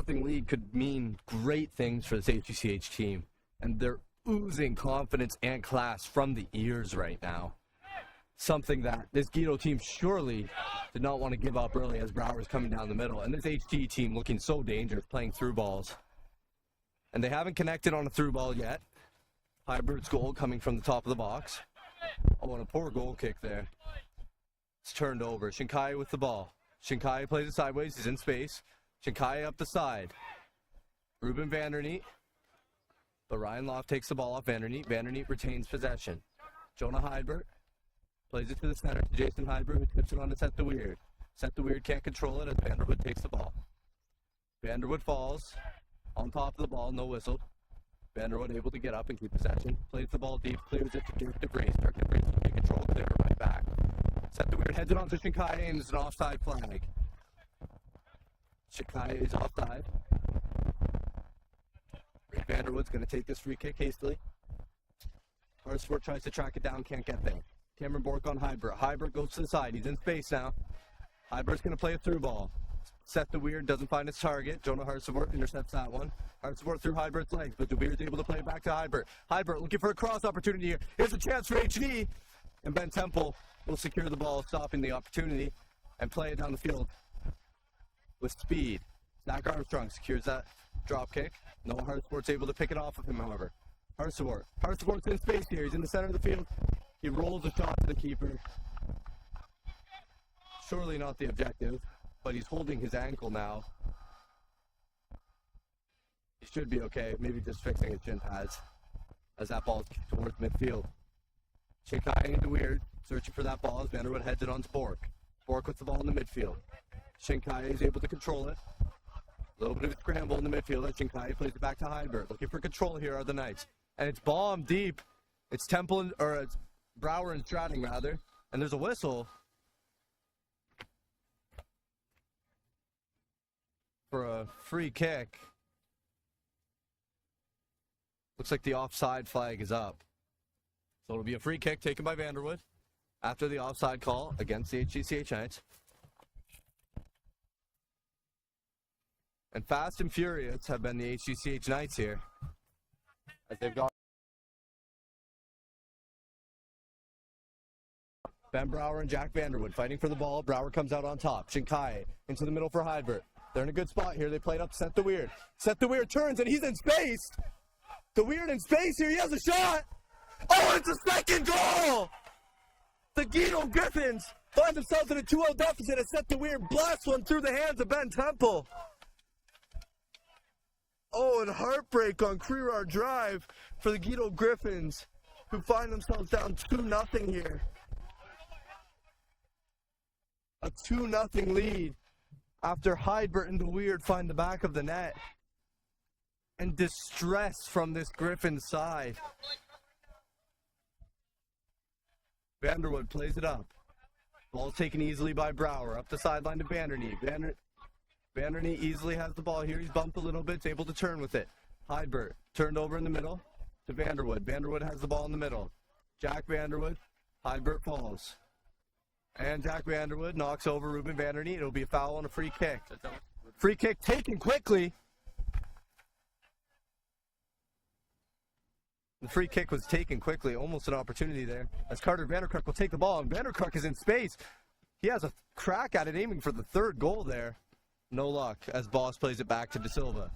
3-0 lead could mean great things for this HDCH team. And they're oozing confidence and class from the ears right now. Something that this Guido team surely did not want to give up early as Brower's coming down the middle. And this HD team looking so dangerous, playing through balls. And they haven't connected on a through ball yet. Hybert's goal coming from the top of the box. Oh, and a poor goal kick there. It's turned over. Shinkai with the ball. Shinkai plays it sideways. He's in space. Shinkai up the side. Ruben Vanderneet. But Ryan Loft takes the ball off Vanderneet. Vanderneet retains possession. Jonah Hydbert plays it to the center to Jason Hydbert, who tips it on to Set the Weird. Set the Weird can't control it as Vanderwood takes the ball. Vanderwood falls on top of the ball, no whistle. Vanderwood able to get up and keep possession. Plays the ball deep, clears it to Dirk DeBrase. Dirk DeBrase can control clear right back. Set the Weird heads it on to Shinkai, and it's an offside flag. Shinkai is offside. Vanderwood's going to take this free kick hastily. Harsport tries to track it down, can't get there. Cameron Bork on Hybert. Hybert goes to the side. He's in space now. Hybert's going to play a through ball. Set the Weird, doesn't find his target. Jonah Harsport intercepts that one. Harsport through Hybert's legs, but the Weird's able to play it back to Hybert. Hybert looking for a cross opportunity here. Here's a chance for HD. And Ben Temple will secure the ball, stopping the opportunity, and play it down the field with speed. Zach Armstrong secures that drop kick. Noah Harsport's able to pick it off of him, however. Harsport's in space here. He's in the center of the field. He rolls a shot to the keeper. Surely not the objective, but he's holding his ankle now. He should be okay. Maybe just fixing his shin pads as that ball is kicked towards midfield. Shinkai into Weird, searching for that ball as Vanderwood heads it on to Bork. Bork with the ball in the midfield. Shinkai is able to control it. A little bit of a scramble in the midfield as Shinkai plays it back to Hybert. Looking for control here are the Knights. And it's bombed deep. It's Temple, or it's Brower and Stratting rather. And there's a whistle for a free kick. Looks like the offside flag is up. So it'll be a free kick taken by Vanderwood after the offside call against the HDCH Knights. And fast and furious have been the HDCH Knights here, as they've got Ben Brower and Jack Vanderwood fighting for the ball. Brower comes out on top. Shinkai into the middle for Hydbert. They're in a good spot here. They played up Set the Weird. Set the Weird turns, and he's in space. The Weird in space here. He has a shot. Oh, it's a second goal! The Guido Griffins find themselves in a 2-0 deficit as Set the Weird blasts one through the hands of Ben Temple. Oh, and heartbreak on Crerar Drive for the Guido Griffins, who find themselves down 2-0 here. A 2-0 lead after Hydbert and the Weird find the back of the net. And distress from this Griffins side. Vanderwood plays it up. Ball taken easily by Brower. Up the sideline to Vanderneet. Vanderneet easily has the ball here. He's bumped a little bit. He's able to turn with it. Hydbert turned over in the middle to Vanderwood. Vanderwood has the ball in the middle. Jack Vanderwood. Hydbert falls. And Jack Vanderwood knocks over Ruben Vanderneet. It'll be a foul on a free kick. Free kick taken quickly. The free kick was taken quickly. Almost an opportunity there. As Carter Vanderkirk will take the ball. And Vanderkirk is in space. He has a crack at it, aiming for the third goal there. No luck as Boss plays it back to De Silva.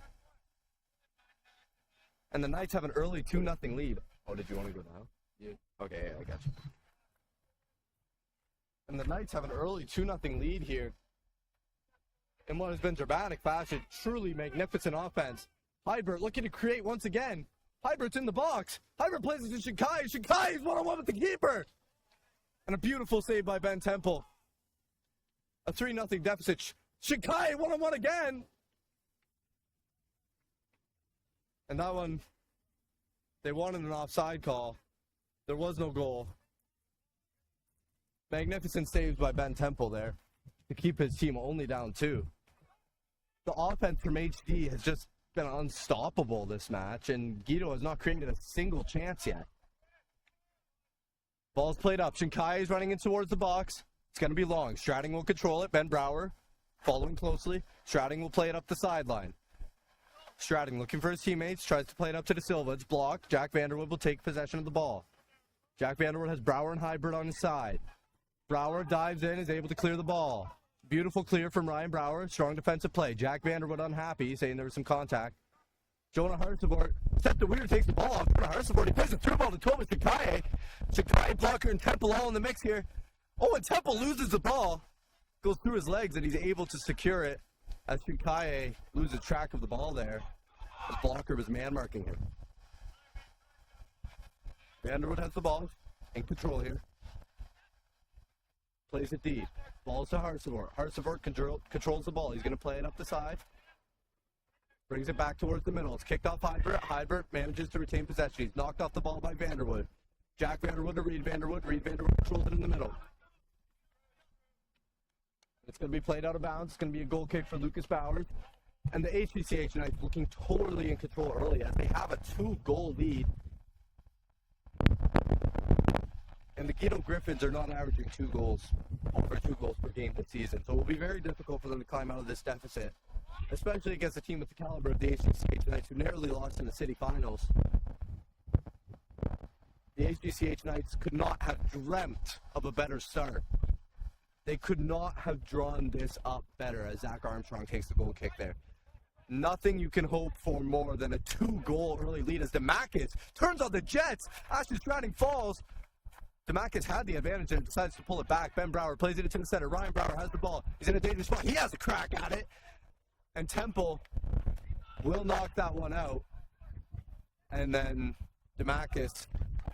And the Knights have an early 2-0 lead. Oh, did you want to go now? Yeah. Okay, yeah, I got you. And the Knights have an early 2-0 lead here in what has been dramatic fashion. Truly magnificent offense. Hydbert looking to create once again. Hybert's in the box. Hydbert plays it to Shinkai. Shinkai is 1-on-1 with the keeper. And a beautiful save by Ben Temple. A 3-0 deficit. Shinkai 1-on-1 again. And that one, they wanted an offside call. There was no goal. Magnificent saves by Ben Temple there to keep his team only down 2. The offense from HD has just been unstoppable this match, and Guido has not created a single chance yet. Ball's played up. Shinkai is running in towards the box. It's going to be long. Stratting will control it. Ben Brower following closely. Stratting will play it up the sideline. Stratting looking for his teammates, tries to play it up to De Silva. It's blocked. Jack Vanderwood will take possession of the ball. Jack Vanderwood has Brouwer and Hybrid on his side. Brouwer dives in, is able to clear the ball. Beautiful clear from Ryan Brouwer. Strong defensive play. Jack Vanderwood unhappy, saying there was some contact. Jonah Hartsevort set the weird, takes the ball off. Jonah Hartsevort, he plays a through ball to Tomas Chikaye. Chikaye, Blocker, and Temple all in the mix here. Oh, and Temple loses the ball. Goes through his legs, and he's able to secure it as Chikaye loses track of the ball there. The Blocker was man-marking him. Vanderwood has the ball. In control here. Plays it deep. Ball's to Hartsevort. Hartsevort controls the ball. He's going to play it up the side. Brings it back towards the middle. It's kicked off Hybert. Hybert manages to retain possession. He's knocked off the ball by Vanderwood. Jack Vanderwood to Reed Vanderwood. Reed Vanderwood controls it in the middle. It's going to be played out of bounds. It's going to be a goal kick for Lucas Bowers. And the HDCH Knights looking totally in control early as they have a 2-goal lead. And the Guido Griffins are not averaging over 2 goals per game this season. So it will be very difficult for them to climb out of this deficit, especially against a team with the caliber of the HDCH Knights, who narrowly lost in the city finals. The HDCH Knights could not have dreamt of a better start. They could not have drawn this up better as Zach Armstrong takes the goal kick there. Nothing you can hope for more than a 2-goal early lead as Demakis turns on the Jets. Ashton Stratting falls. Demakis had the advantage and decides to pull it back. Ben Brouwer plays it into the center. Ryan Brouwer has the ball. He's in a dangerous spot. He has a crack at it. And Temple will knock that one out. And then Demakis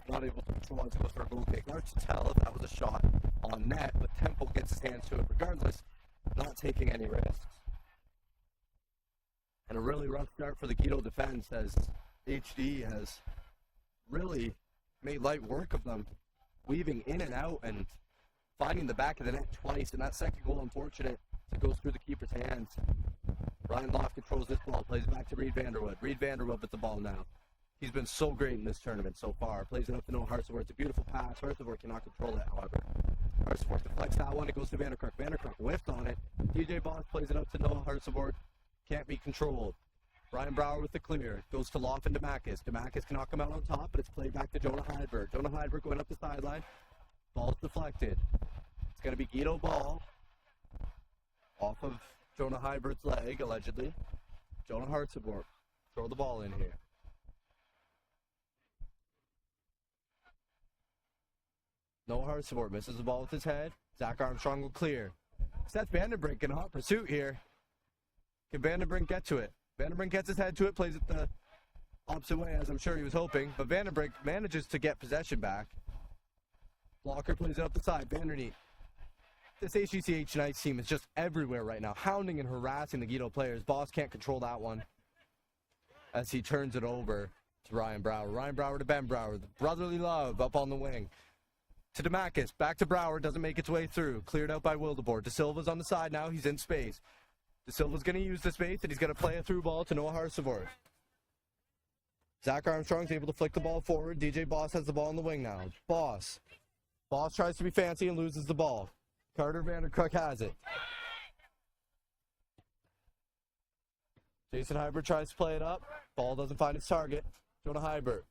not able to control it, goes for a goal kick. Hard to tell if that was a shot on net, but Temple gets his hands to it regardless, not taking any risks. And a really rough start for the Guido defense as HD has really made light work of them, weaving in and out and finding the back of the net twice. And that second goal, unfortunate, it goes through the keeper's hands. Ryan Loft controls this ball, plays it back to Reed Vanderwood. Reed Vanderwood with the ball now. He's been so great in this tournament so far. Plays it up to Noah Hartsevort. It's a beautiful pass. Hartsevort cannot control it, however. Hartsevort deflects that one. It goes to Vanderkirk. Vanderkirk whiffed on it. DJ Boss plays it up to Noah Hartsevort. Can't be controlled. Ryan Brouwer with the clear. Goes to Loft and Demakis. Demakis cannot come out on top, but it's played back to Jonah Hydberg. Jonah Hydberg going up the sideline. Ball's deflected. It's going to be Guido ball. Off of Jonah Hydberg's leg, allegedly. Jonah Hartsevort. Throw the ball in here. Noah Hartsevort misses the ball with his head. Zach Armstrong will clear. Seth Vandenbrink in hot pursuit here. Can Vandenbrink get to it? Vandenbrink gets his head to it, plays it the opposite way as I'm sure he was hoping, but Vandenbrink manages to get possession back. Blocker plays it up the side. Vanderneet. This HDCH Knights team is just everywhere right now, hounding and harassing the Guido players. Boss can't control that one as he turns it over to Ryan Brouwer. Ryan Brouwer to Ben Brouwer. The brotherly love up on the wing. To Demakis, back to Brouwer, doesn't make its way through. Cleared out by Wildeboer. De Silva's on the side now, he's in space. De Silva's going to use the space, and he's going to play a through ball to Noah Hartsevort. Zach Armstrong's able to flick the ball forward. DJ Boss has the ball on the wing now. Boss tries to be fancy and loses the ball. Carter Vanderkirk has it. Jason Hybert tries to play it up. Ball doesn't find its target. Jonah Hybert.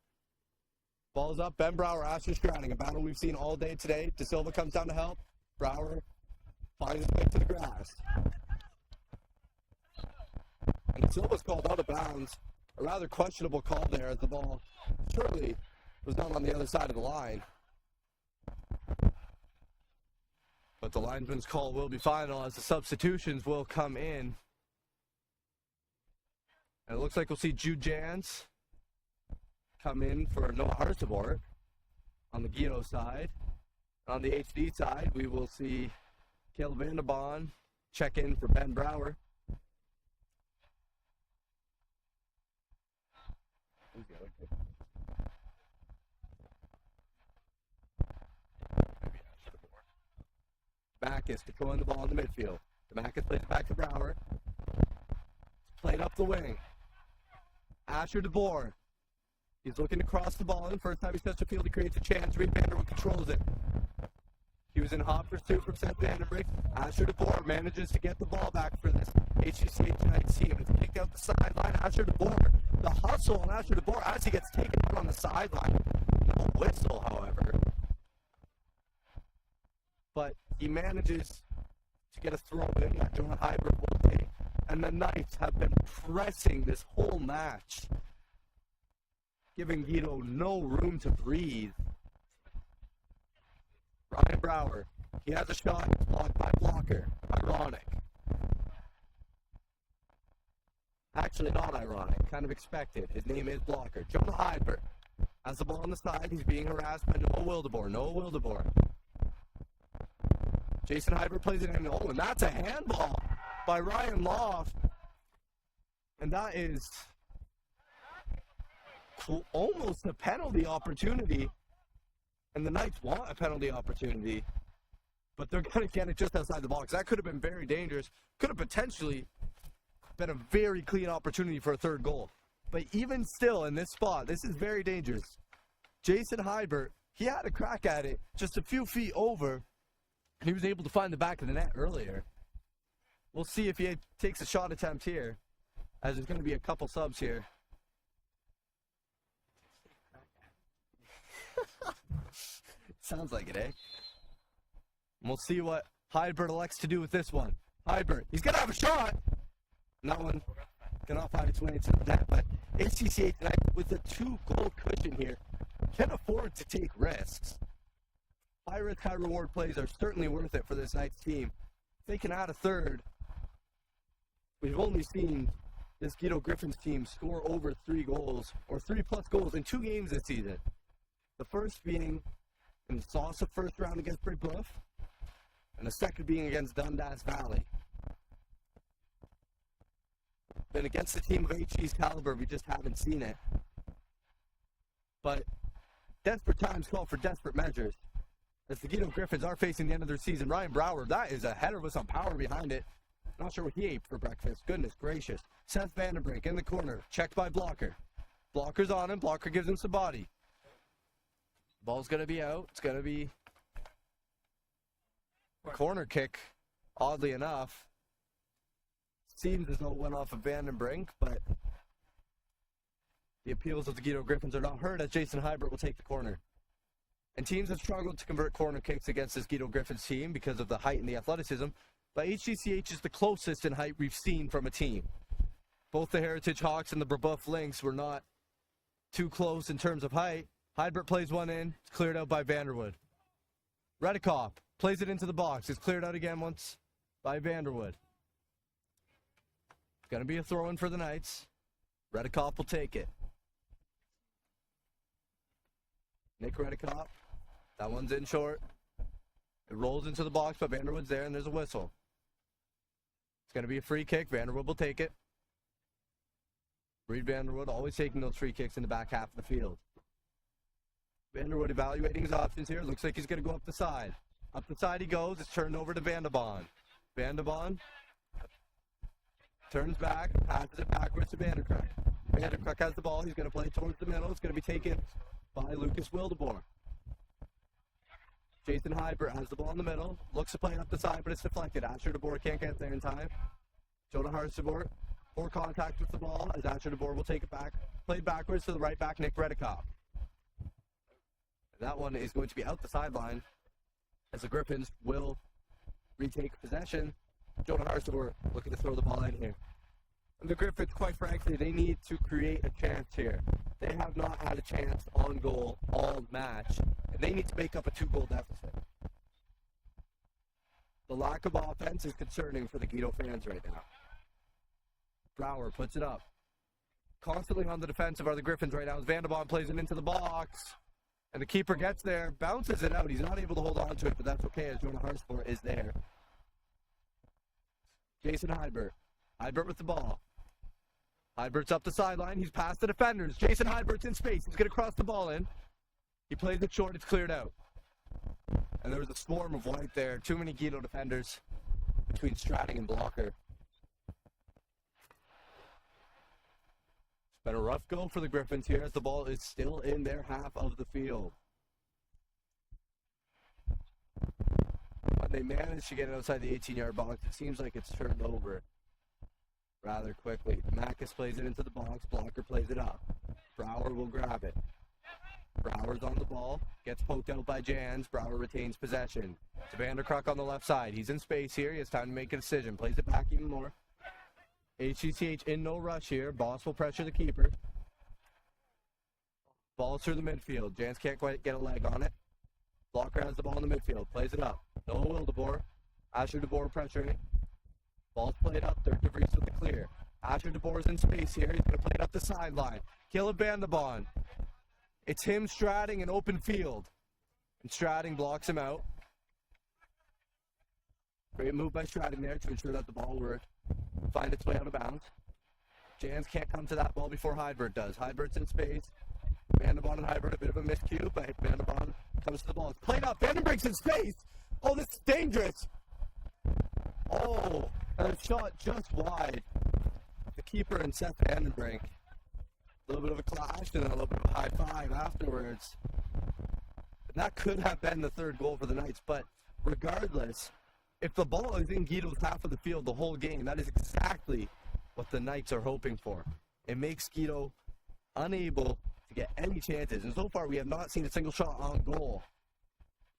Ball's up. Ben Brouwer, Asher Stratting. A battle we've seen all day today. De Silva comes down to help. Brouwer finds his way to the grass. And De Silva's called out of bounds. A rather questionable call there as the ball surely was not on the other side of the line. But the linesman's call will be final as the substitutions will come in. And it looks like we'll see Jude Jans come in for Noah Hartsevort on the Guido side. On the HD side, we will see Caleb Vandebon check in for Ben Brouwer. Demakis controlling the ball in the midfield. Demakis plays it back to Brouwer. Played up the wing. Asher DeBoer. He's looking to cross the ball in. First time he touches the field, he creates a chance. Reed Vanderwood controls it. He Using hop pursuit from Seth Vandenbrink. Asher DeBoer manages to get the ball back for this HDCH tonight's team. It's kicked out the sideline. Asher DeBoer, the hustle on Asher DeBoer as he gets taken out on the sideline. No whistle, however. But he manages to get a throw in that Jonah Hybrid will take. And the Knights have been pressing this whole match, giving Guido no room to breathe. Ryan Brower, he has a shot, it's blocked by Blocker. Ironic. Actually, not ironic, kind of expected. His name is Blocker. Jonah Hybrid has the ball on the side. He's being harassed by Noah Wildeboer. Jason Hybrid plays it in. Oh, and that's a handball by Ryan Loft. And that is almost a penalty opportunity. And the Knights want a penalty opportunity, but they're going to get it just outside the box. That could have been very dangerous. Could have potentially been a very clean opportunity for a third goal. But even still, in this spot, this is very dangerous. Jason Hybrid, he had a crack at it just a few feet over, and he was able to find the back of the net earlier. We'll see if he takes a shot attempt here, as there's going to be a couple subs here. Sounds like it, eh? And we'll see what Hybrid elects to do with this one. Hybrid, he's going to have a shot. And that one cannot find its way into the net. But HDCH tonight, with a 2-goal cushion here, can afford to take risks. High risk, high reward plays are certainly worth it for this Knights team. If they can add a third, we've only seen this Guido Griffins team score over 3 goals, or 3+ goals in 2 games this season. The first being in the SOSSA first round against Brès, and the second being against Dundas Valley. Then against the team of HG's caliber, we just haven't seen it. But desperate times call for desperate measures. As the Guido Griffins are facing the end of their season, Ryan Brower, that is a header with some power behind it. Not sure what he ate for breakfast. Goodness gracious. Seth Vandenbrink in the corner, checked by Blocker. Blocker's on him. Blocker gives him some body. Ball's going to be out. It's going to be a corner kick, oddly enough. Seems as though it went off of Vandenbrink, but the appeals of the Guido Griffins are not heard as Jason Hybrid will take the corner. And teams have struggled to convert corner kicks against this Guido Griffins team because of the height and the athleticism, but HDCH is the closest in height we've seen from a team. Both the Heritage Hawks and the Brebeuf Lynx were not too close in terms of height. Hybrid plays one in. It's cleared out by Vanderwood. Redikoff plays it into the box. It's cleared out again once by Vanderwood. It's going to be a throw-in for the Knights. Redikoff will take it. Nick Redikoff. That one's in short. It rolls into the box, but Vanderwood's there, and there's a whistle. It's going to be a free kick. Vanderwood will take it. Reed Vanderwood always taking those free kicks in the back half of the field. Vanderwood evaluating his options here. Looks like he's going to go up the side. Up the side he goes. It's turned over to Vandebon. Vandebon turns back, passes it backwards to Vanderkruk. Vanderkruk has the ball. He's going to play towards the middle. It's going to be taken by Lucas Wildeboer. Jason Hybrid has the ball in the middle. Looks to play it up the side, but it's deflected. Asher DeBoer can't get there in time. Jonah Harstebor, poor contact with the ball as Asher DeBoer will take it back. Played backwards to the right back, Nick Redikoff. That one is going to be out the sideline as the Griffins will retake possession. Jonah Harstebor looking to throw the ball in here. And the Griffins, quite frankly, they need to create a chance here. They have not had a chance on goal all match, and they need to make up a 2-goal deficit. The lack of offense is concerning for the Guido fans right now. Brower puts it up. Constantly on the defensive are the Griffins right now as Vandebon plays it into the box. And the keeper gets there, bounces it out. He's not able to hold on to it, but that's okay as Jonah Harstebor is there. Jason Hybrid. Hybrid with the ball. Hybrid's up the sideline. He's past the defenders. Jason Hybrid's in space. He's going to cross the ball in. He plays it short. It's cleared out. And there was a swarm of white there. Too many Guido defenders between Stratting and Blocker. It's been a rough go for the Griffins here as the ball is still in their half of the field. they manage to get it outside the 18-yard box, it seems like it's turned over rather quickly. Marcus plays it into the box. Blocker plays it up. Brower will grab it. Brower's on the ball. Gets poked out by Jans. Brower retains possession. To Vanderkruk on the left side. He's in space here. He has time to make a decision. Plays it back even more. HDCH in no rush here. Boss will pressure the keeper. Ball through the midfield. Jans can't quite get a leg on it. Blocker has the ball in the midfield. Plays it up. Noah Wildeboer. Asher DeBoer pressuring. Ball's played up. Dirk DeVries with the clear. Asher DeBoer's in space here. He's going to play it up the sideline. Caleb Bandabon. It's him stratting an open field. And Stratting blocks him out. Great move by Stratting there to ensure that the ball will find its way out of bounds. Jans can't come to that ball before Heidberg does. Heidberg's in space. Vandabon and Heidberg, a bit of a miscue, but Vandabon comes to the ball. It's played up. Vandenbrink's in space. Oh, this is dangerous. Oh, and a shot just wide. The keeper and Seth Vandenbrink. A little bit of a clash and then a little bit of a high five afterwards. And that could have been the third goal for the Knights, but regardless, if the ball is in Guido's half of the field the whole game, that is exactly what the Knights are hoping for. It makes Guido unable to get any chances. And so far, we have not seen a single shot on goal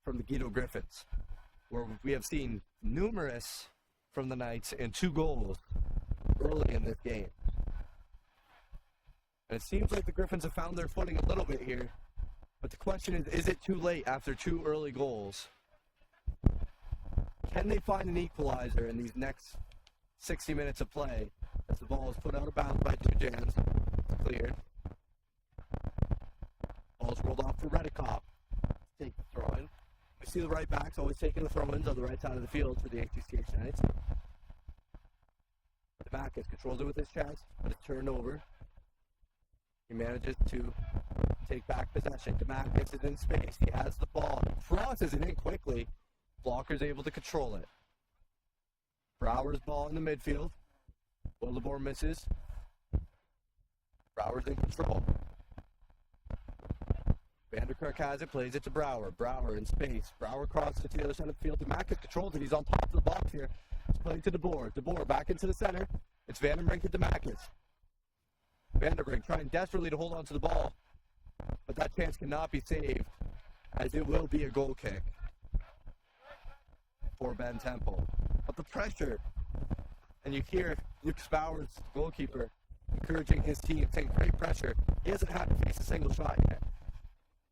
from the Guido Griffins, where we have seen numerous from the Knights and 2 goals early in this game. And it seems like the Griffins have found their footing a little bit here. But the question is it too late after 2 early goals? Can they find an equalizer in these next 60 minutes of play as the ball is put out of bounds by 2 Jans? It's cleared. Ball's rolled off for Redekop. Take the throw-in. We see the right backs always taking the throw-ins on the right side of the field for the HDCH Knights. The back has controlled it with his chest, but it's turned over. He manages to take back possession. Demakis is in space. He has the ball. Crosses it in quickly. Blocker's able to control it. Brower's ball in the midfield. Wildeboer misses. Brower's in control. Vanderkruk has it, plays it to Brower. Brower in space. Brower crosses it to the other side of the field. Demakis controls it. He's on top of the box here. It's played to DeBoer. DeBoer back into the center. It's Vandenbrink and Demakis. Vandenbrink trying desperately to hold on to the ball, but that chance cannot be saved, as it will be a goal kick for Ben Temple. But the pressure, and you hear Lucas Bowers, goalkeeper, encouraging his team, saying great pressure. He hasn't had to face a single shot yet.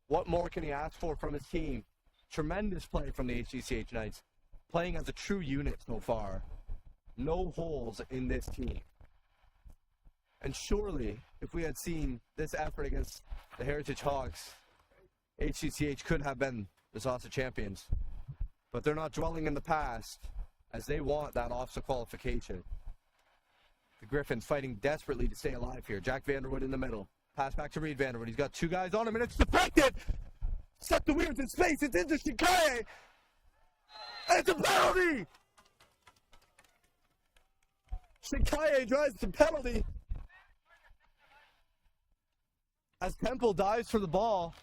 What more can he ask for from his team? Tremendous play from the HDCH Knights, playing as a true unit so far. No holes in this team. And surely, if we had seen this effort against the Heritage Hawks, HDCH could have been the SOSSA champions. But they're not dwelling in the past, as they want that OFSA qualification. The Griffins fighting desperately to stay alive here. Jack Vanderwood in the middle. Pass back to Reed Vanderwood. He's got 2 guys on him, and it's deflected! Set the Weirds in space. It's into Shikaye! And it's a penalty! Shikaye drives the penalty. As Temple dives for the ball,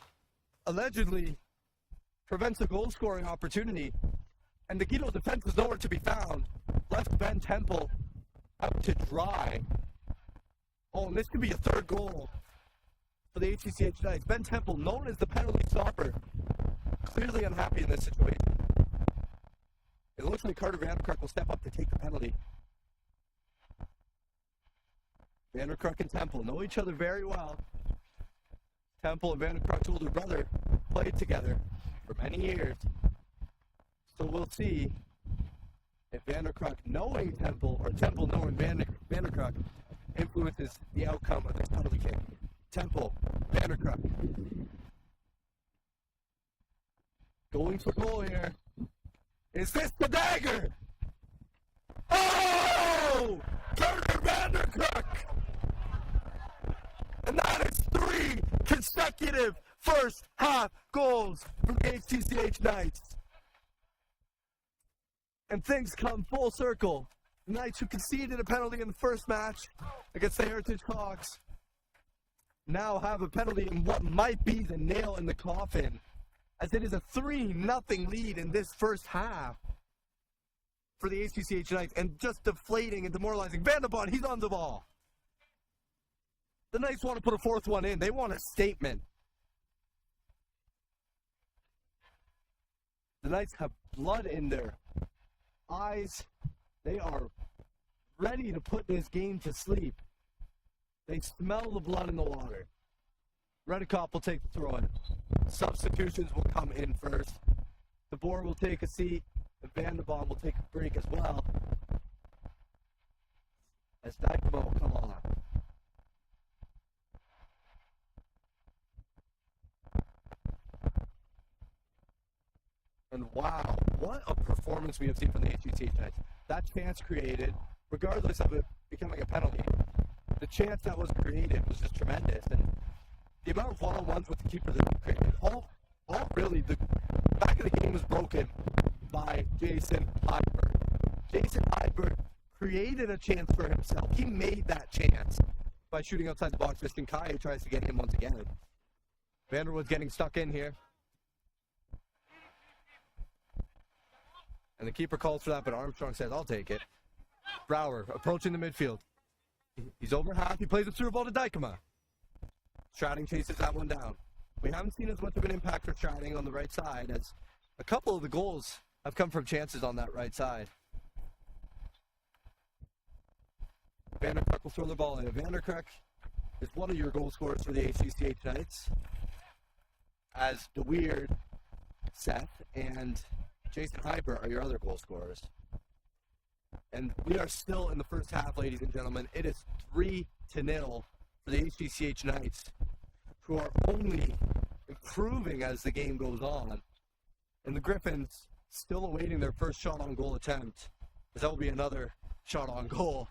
allegedly prevents a goal-scoring opportunity, and the Guido defense is nowhere to be found. Left Ben Temple out to dry. Oh, and this could be a 3rd goal for the HDCH Knights. Ben Temple, known as the penalty stopper, clearly unhappy in this situation. It looks like Carter Vanderkruk will step up to take the penalty. Vanderkruk and Temple know each other very well. Temple and Vanderkruk's older brother played together for many years. So we'll see if Vanderkruk knowing Temple or Temple knowing Vanderkruk influences the outcome of this penalty kick. Temple, Vanderkruk. Going for goal here. Is this the dagger? Oh! Carter Vanderkruk! And that is 3 consecutive first half goals for the HDCH Knights. And things come full circle. The Knights, who conceded a penalty in the first match against the Heritage Hawks, now have a penalty in what might be the nail in the coffin, as it is a 3-0 lead in this first half for the HDCH Knights and just deflating and demoralizing. Vanderbond, he's on the ball. The Knights want to put a fourth one in. They want a statement. The Knights have blood in their eyes. They are ready to put this game to sleep. They smell the blood in the water. Redekop will take the throw in. Substitutions will come in first. The Boer will take a seat. And Vanderbond will take a break as well. As Dykema will come on. And wow, what a performance we have seen from the HDCH Knights. That chance created, regardless of it becoming a penalty, the chance that was created was just tremendous. And the amount of one-on-ones with the keeper that we created, all really, the back of the game was broken by Jason Heiberg. Jason Heiberg created a chance for himself. He made that chance by shooting outside the box. Missing Kai, who tries to get him once again. Vanderwood's getting stuck in here. And the keeper calls for that, but Armstrong says, I'll take it. Brouwer approaching the midfield. He's over half. He plays it through the ball to Dykema. Stratting chases that one down. We haven't seen as much of an impact for Stratting on the right side, as a couple of the goals have come from chances on that right side. Vanderkruik will throw the ball in. Vanderkruik is one of your goal scorers for the HDCH Knights, as De Weird, Seth, and Jason Heiber are your other goal scorers. And we are still in the first half, ladies and gentlemen. It is 3-0 for the HDCH Knights, who are only improving as the game goes on. And the Griffins still awaiting their first shot on goal attempt, as that will be another shot on goal,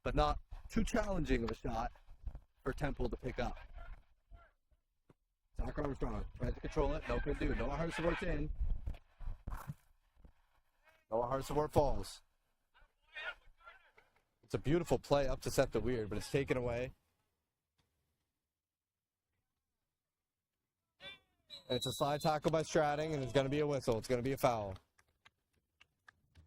but not too challenging of a shot for Temple to pick up. Zach Armstrong tries to control it. No can do. Noah Harsevort's in. Noah Harsevort falls. It's a beautiful play up to Seth the Weird, but it's taken away. And it's a slide tackle by Stratting, and it's going to be a whistle. It's going to be a foul.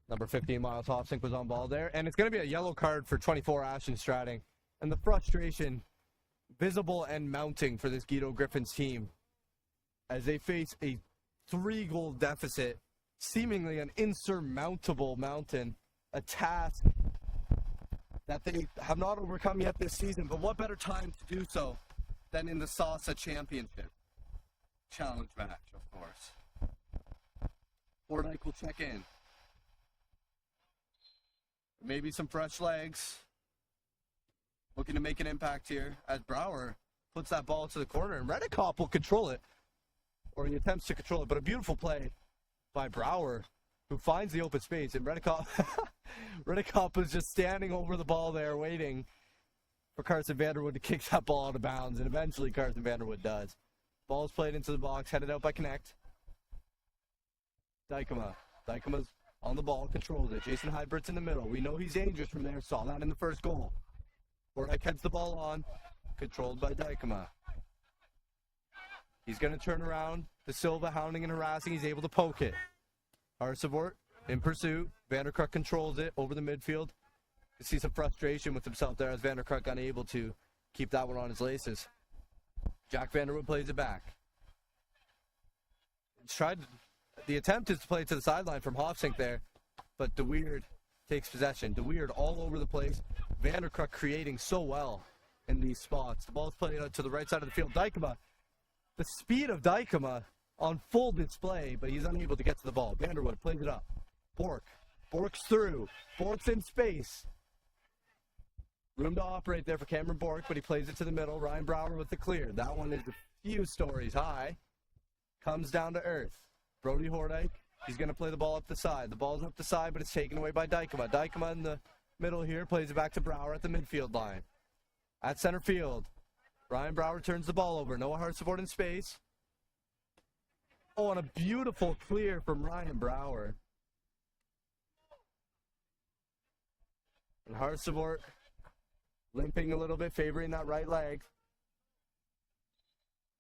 Number 15, Miles Hofsink, was on ball there. And it's going to be a yellow card for 24, Ashton Stratting. And the frustration visible and mounting for this Guido Griffins team as they face a 3-goal deficit, seemingly an insurmountable mountain, a task that they have not overcome yet this season. But what better time to do so than in the SOSSA Championship Challenge match, of course. Fordyke will check in. Maybe some fresh legs. Looking to make an impact here as Brouwer puts that ball to the corner, and Redekop will control it, or he attempts to control it, but a beautiful play by Brouwer, who finds the open space, and Redekop is just standing over the ball there waiting for Carson Vanderwood to kick that ball out of bounds, and eventually Carson Vanderwood does. Ball is played into the box, headed out by Connect. Dykema's on the ball, controls it. Jason Heibert's in the middle. We know he's dangerous from there, saw that in the first goal. Fordyke heads the ball on, controlled by Dykema. He's going to turn around. De Silva hounding and harassing. He's able to poke it. Harsevort in pursuit. Vanderkruik controls it over the midfield. You see some frustration with himself there as Vanderkruik unable to keep that one on his laces. Jack Vanderwood plays it back. The attempt is to play it to the sideline from Hofsink there, but De Weird takes possession. De Weird all over the place. Vanderkruik creating so well in these spots. The ball's played out to the right side of the field. Dykema, the speed of Dykema on full display, but he's unable to get to the ball. Vanderwood plays it up. Bork's through. Bork's in space. Room to operate there for Cameron Bork, but he plays it to the middle. Ryan Brouwer with the clear. That one is a few stories high. Comes down to earth. Brody Hordyke, he's going to play the ball up the side. The ball's up the side, but it's taken away by Dykema. Dykema in the middle here plays it back to Brouwer at the midfield line. At center field, Ryan Brouwer turns the ball over. Noah Harsevort in space. Oh, and a beautiful clear from Ryan Brouwer. And Harsevort limping a little bit, favoring that right leg.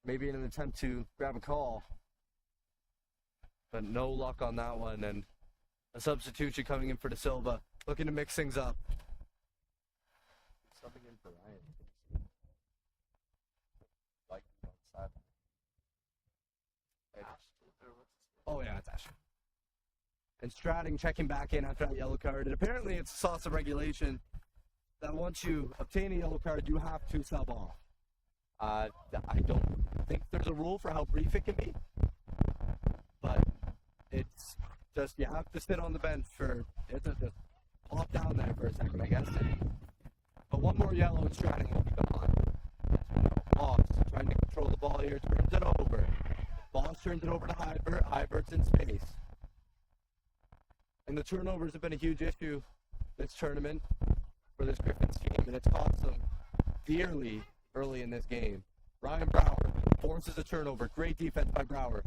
Maybe in an attempt to grab a call. But no luck on that one, and A substitution coming in for De Silva, looking to mix things up. Subbing in for Ryan. Like on the side. Oh yeah, it's Asher. And Stratting checking back in after that yellow card. And apparently it's SOSSA regulation that once you obtain a yellow card, you have to sub off. I don't think there's a rule for how brief it can be, but it's just you have to sit on the bench for it to just pop down there for a second, I guess. But one more yellow and Stratting will be gone. Boss trying to control the ball here, turns it over. Boss turns it over to Hybert. Hybert's in space. And the turnovers have been a huge issue this tournament for this Griffins team, and it's cost them dearly early in this game. Ryan Brower forces a turnover. Great defense by Brower.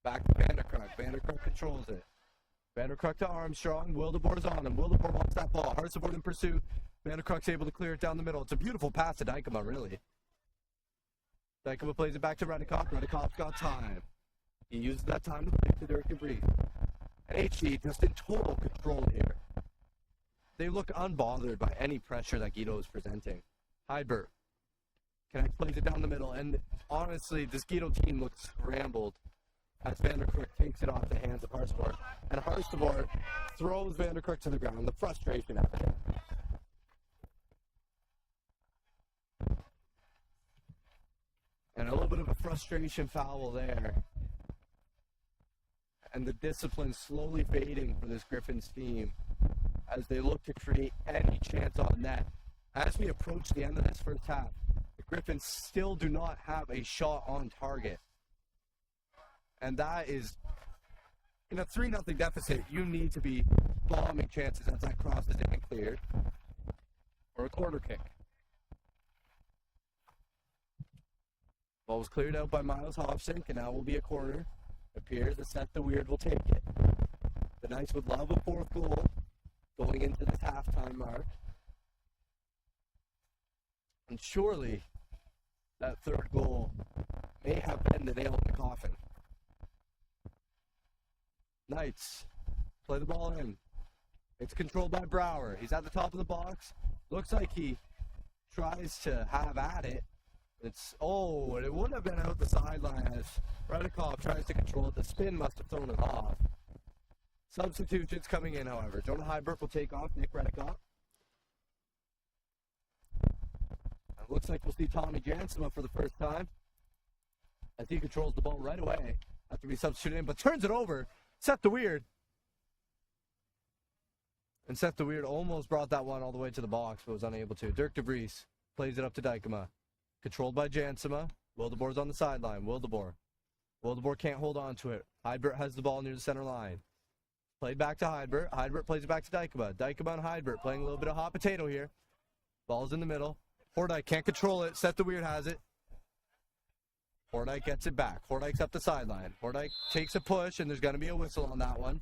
Back to Vanderkruk. Vanderkruk controls it. Vanderkruk to Armstrong. Wildebor's on him. Wildebor wants that ball. Hartzenborn in pursuit. Vanderkruk's able to clear it down the middle. It's a beautiful pass to Dykema, really. Dykema plays it back to Redikoff. Redikoff's got time. He uses that time to play to Dirk and Brès. And HC just in total control here. They look unbothered by any pressure that Guido is presenting. Hybert plays it down the middle, and honestly, this Guido team looks scrambled as Vanderkruk takes it off the hands of Hartzenborn. And Hartzenborn throws Vanderkruk to the ground. The frustration of it. And a little bit of a frustration foul there. And the discipline slowly fading for this Griffins team as they look to create any chance on net. As we approach the end of this first half, the Griffins still do not have a shot on target. And that is, in a 3-0 deficit, you need to be bombing chances as that cross is in and cleared. Or a corner kick. Ball was cleared out by Miles Hofsink, and now will be a corner. Appears that Seth the Weird will take it. The Knights would love a fourth goal going into this halftime mark. And surely that third goal may have been the nail in the coffin. Knights play the ball in. It's controlled by Brower. He's at the top of the box. Looks like he tries to have at it. And it wouldn't have been out the sideline as Redikoff tries to control it. The spin must have thrown it off. Substitutions coming in, however. Jonah Hybert will take off Nick Redikoff. It looks like we'll see Tommy Jansema for the first time as he controls the ball right away after being substituted in, but turns it over. Seth the Weird. And Seth the Weird almost brought that one all the way to the box, but was unable to. Dirk de Vries plays it up to Dykema. Controlled by Jansema. Wildebor's on the sideline. Wildebor can't hold on to it. Hybert has the ball near the center line. Played back to Hybert. Hybert plays it back to Dykema. Dykema and Hybert playing a little bit of hot potato here. Ball's in the middle. Hordijk can't control it. Seth the Weird has it. Hordijk gets it back. Hordijk's up the sideline. Hordijk takes a push, and there's going to be a whistle on that one.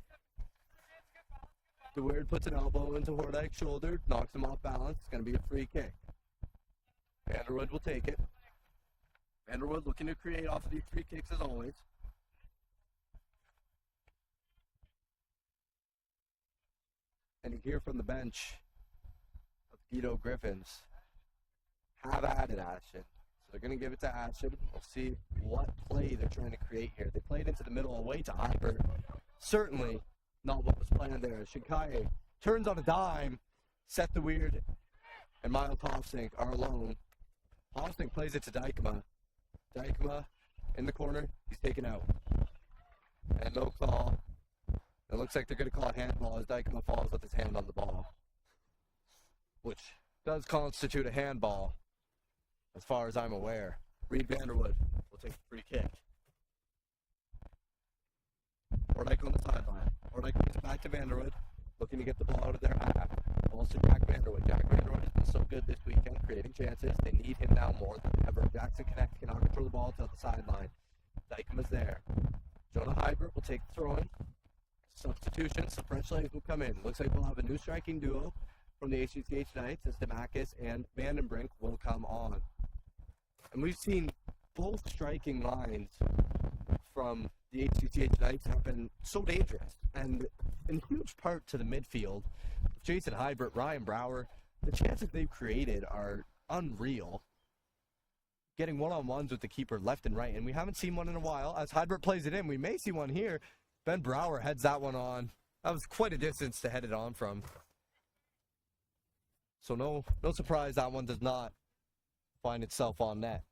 The Weird puts an elbow into Hordijk's shoulder, knocks him off balance. It's going to be a free kick. Vanderwood will take it. Vanderwood looking to create off of these free kicks as always. And you hear from the bench of Guido Griffins, have at it, Ashton. So they're going to give it to Ashton. We'll see what play they're trying to create here. They played into the middle away to Hybert. Certainly not what was planned there. Shinkai turns on a dime. Seth the Weird and Miles Hofsink are alone. Hofsink plays it to Dykema. Dykema in the corner. He's taken out. And no call. It looks like they're going to call it handball as Dykema falls with his hand on the ball, which does constitute a handball as far as I'm aware. Reed Vanderwood will take the free kick. Hordijk on the sideline. Hordijk brings it back to Vanderwood, looking to get the ball out of their half. Balls to Jack Vanderwood. Jack Vanderwood has been so good this weekend, creating chances. They need him now more than ever. Jackson Connect cannot control the ball to the sideline. Dykema's there. Jonah Hybert will take the throw-in. Substitutions. The French legs will come in. Looks like we'll have a new striking duo from the HDCH Knights as Demakis and Vandenbrink will come on. And we've seen both striking lines from the HDCH Knights have been so dangerous, and in huge part to the midfield, Jason Hybert, Ryan Brower, the chances they've created are unreal. Getting one-on-ones with the keeper left and right, and we haven't seen one in a while. As Hybert plays it in, we may see one here. Ben Brower heads that one on. That was quite a distance to head it on from. So no surprise that one does not find itself on net.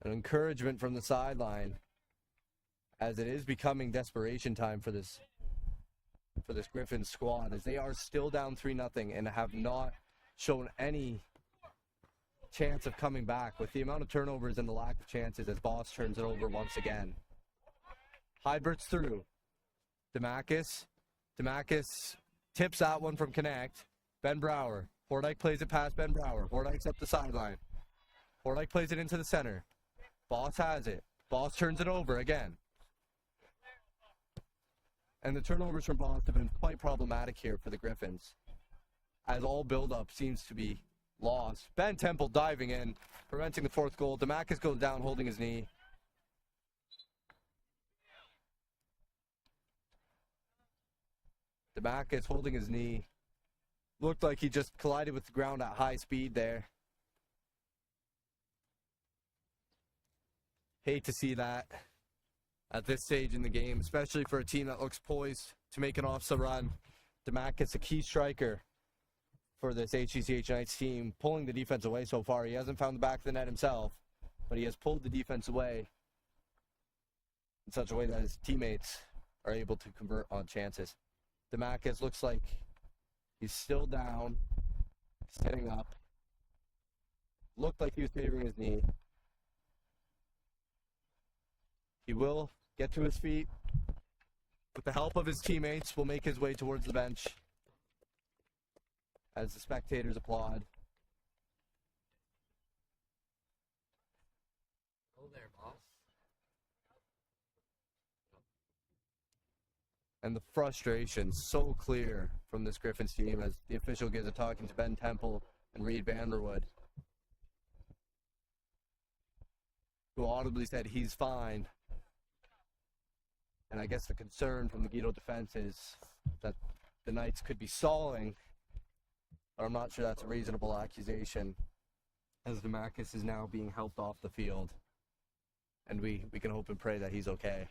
An encouragement from the sideline, as it is becoming desperation time for this Griffins squad, as they are still down 3-0 and have not shown any chance of coming back with the amount of turnovers and the lack of chances as Boss turns it over once again. Hybert's through. Demakis tips that one from Connect. Ben Brower. Hordyke plays it past Ben Brower. Hordyke's up the sideline. Hordyke plays it into the center. Boss has it. Boss turns it over again. And the turnovers from Boss have been quite problematic here for the Griffins, as all build-up seems to be lost. Ben Temple diving in, preventing the fourth goal. Demakis goes down holding his knee. Demakis holding his knee. Looked like he just collided with the ground at high speed there. Hate to see that at this stage in the game, especially for a team that looks poised to make an offside run. Demakis, a key striker for this HDCH Knights team, pulling the defense away so far. He hasn't found the back of the net himself, but he has pulled the defense away in such a way that his teammates are able to convert on chances. Demakis looks like he's still down, sitting up. Looked like he was favoring his knee. He will get to his feet. With the help of his teammates, will make his way towards the bench as the spectators applaud. Go there, boss. And the frustration so clear from this Griffins team as the official gives a talking to Ben Temple and Reed Vanderwood, who audibly said he's fine. And I guess the concern from the Guido defense is that the Knights could be stalling, but I'm not sure that's a reasonable accusation, as Demakis is now being helped off the field, and we can hope and pray that he's okay.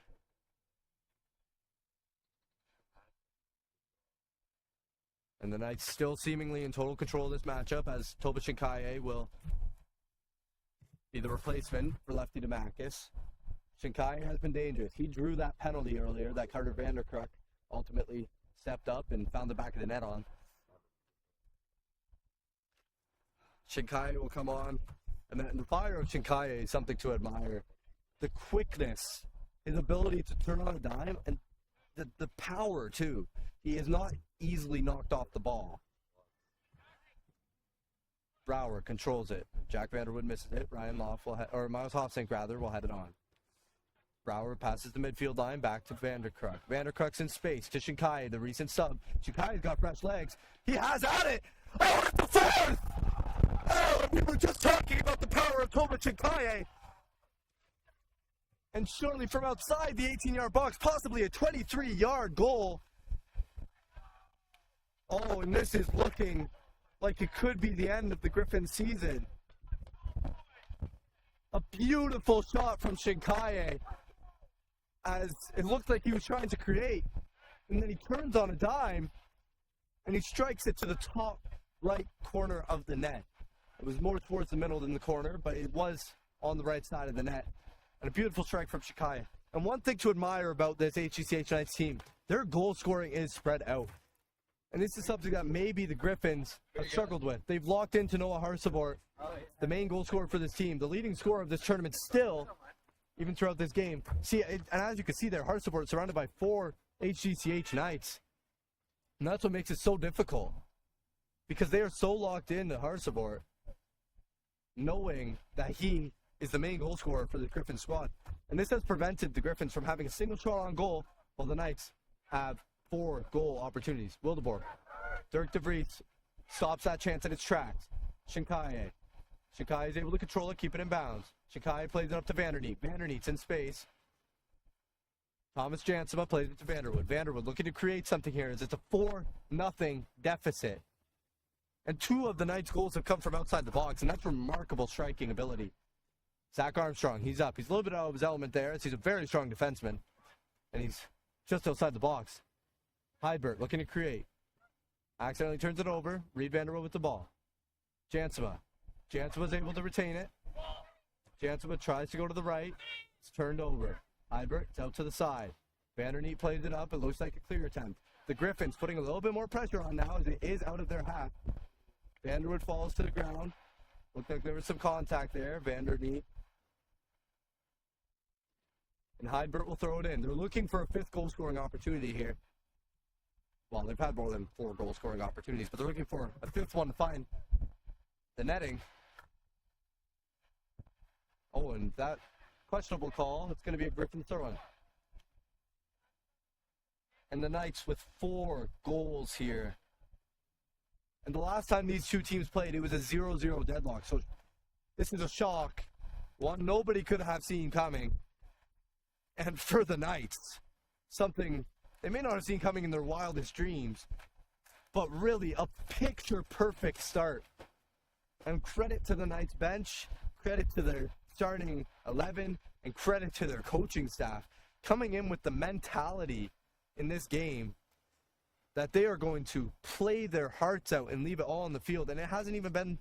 And the Knights still seemingly in total control of this matchup, as Toba Shinkaye will be the replacement for lefty Demakis. Shinkaye has been dangerous. He drew that penalty earlier that Carter Vanderkruk ultimately stepped up and found the back of the net on. Shinkaye will come on, and then the fire of Shinkaye is something to admire. The quickness, his ability to turn on a dime, and the power too. He is not easily knocked off the ball. Brower controls it. Jack Vanderwood misses it. Ryan Loff or Miles Hofsink rather will head it on. Brower passes the midfield line back to Vanderkruk. Vanderkruk's in space to Shinkaye, the recent sub. Shinkaye's got fresh legs. He has at it! Oh, it's the fourth! Oh, we were just talking about the power of Toba Shinkaye. And surely from outside the 18-yard box, possibly a 23-yard goal. Oh, and this is looking like it could be the end of the Griffins season. A beautiful shot from Shinkaye, as it looked like he was trying to create, and then he turns on a dime and he strikes it to the top right corner of the net. It was more towards the middle than the corner, but it was on the right side of the net. And a beautiful strike from Shinkaye. And one thing to admire about this HDCH Knights team, their goal scoring is spread out. And this is something that maybe the Griffins have struggled with. They've locked into Noah Harsabort, the main goal scorer for this team, the leading scorer of this tournament still, even throughout this game. See, and as you can see there, Harsabort surrounded by 4 HDCH Knights. And that's what makes it so difficult, because they are so locked into Harsabort, knowing that he is the main goal scorer for the Griffins squad. And this has prevented the Griffins from having a single shot on goal, while the Knights have 4 goal opportunities. Wildeboer. Dirk DeVries stops that chance in its tracks. Shinkaye Shikai is able to control it, keep it in bounds. Shikai plays it up to Vanderneet. Vanderneet's in space. Thomas Jansema plays it to Vanderwood. Vanderwood looking to create something here as it's a 4-0 deficit. And 2 of the Knights' goals have come from outside the box, and that's remarkable striking ability. Zach Armstrong, he's up. He's a little bit out of his element there, as he's a very strong defenseman. And he's just outside the box. Heidbert looking to create. Accidentally turns it over. Reed Vanderwood with the ball. Jansema. Jansema's able to retain it. Jansema tries to go to the right. It's turned over. Heidbert, it's out to the side. Vanderneet plays it up. It looks like a clear attempt. The Griffins putting a little bit more pressure on now as it is out of their half. Vanderwood falls to the ground. Looked like there was some contact there. Vanderneet. And Heidbert will throw it in. They're looking for a 5th goal-scoring opportunity here. Well, they've had more than 4 goal-scoring opportunities, but they're looking for a 5th one to find the netting. Oh, and that questionable call, it's going to be a Griffin throw-in. And the Knights with 4 goals here. And the last time these 2 teams played, it was a 0-0 deadlock. So this is a shock. One nobody could have seen coming. And for the Knights, something they may not have seen coming in their wildest dreams, but really a picture-perfect start. And credit to the Knights bench, credit to their starting 11, and credit to their coaching staff coming in with the mentality in this game that they are going to play their hearts out and leave it all on the field. And it hasn't even been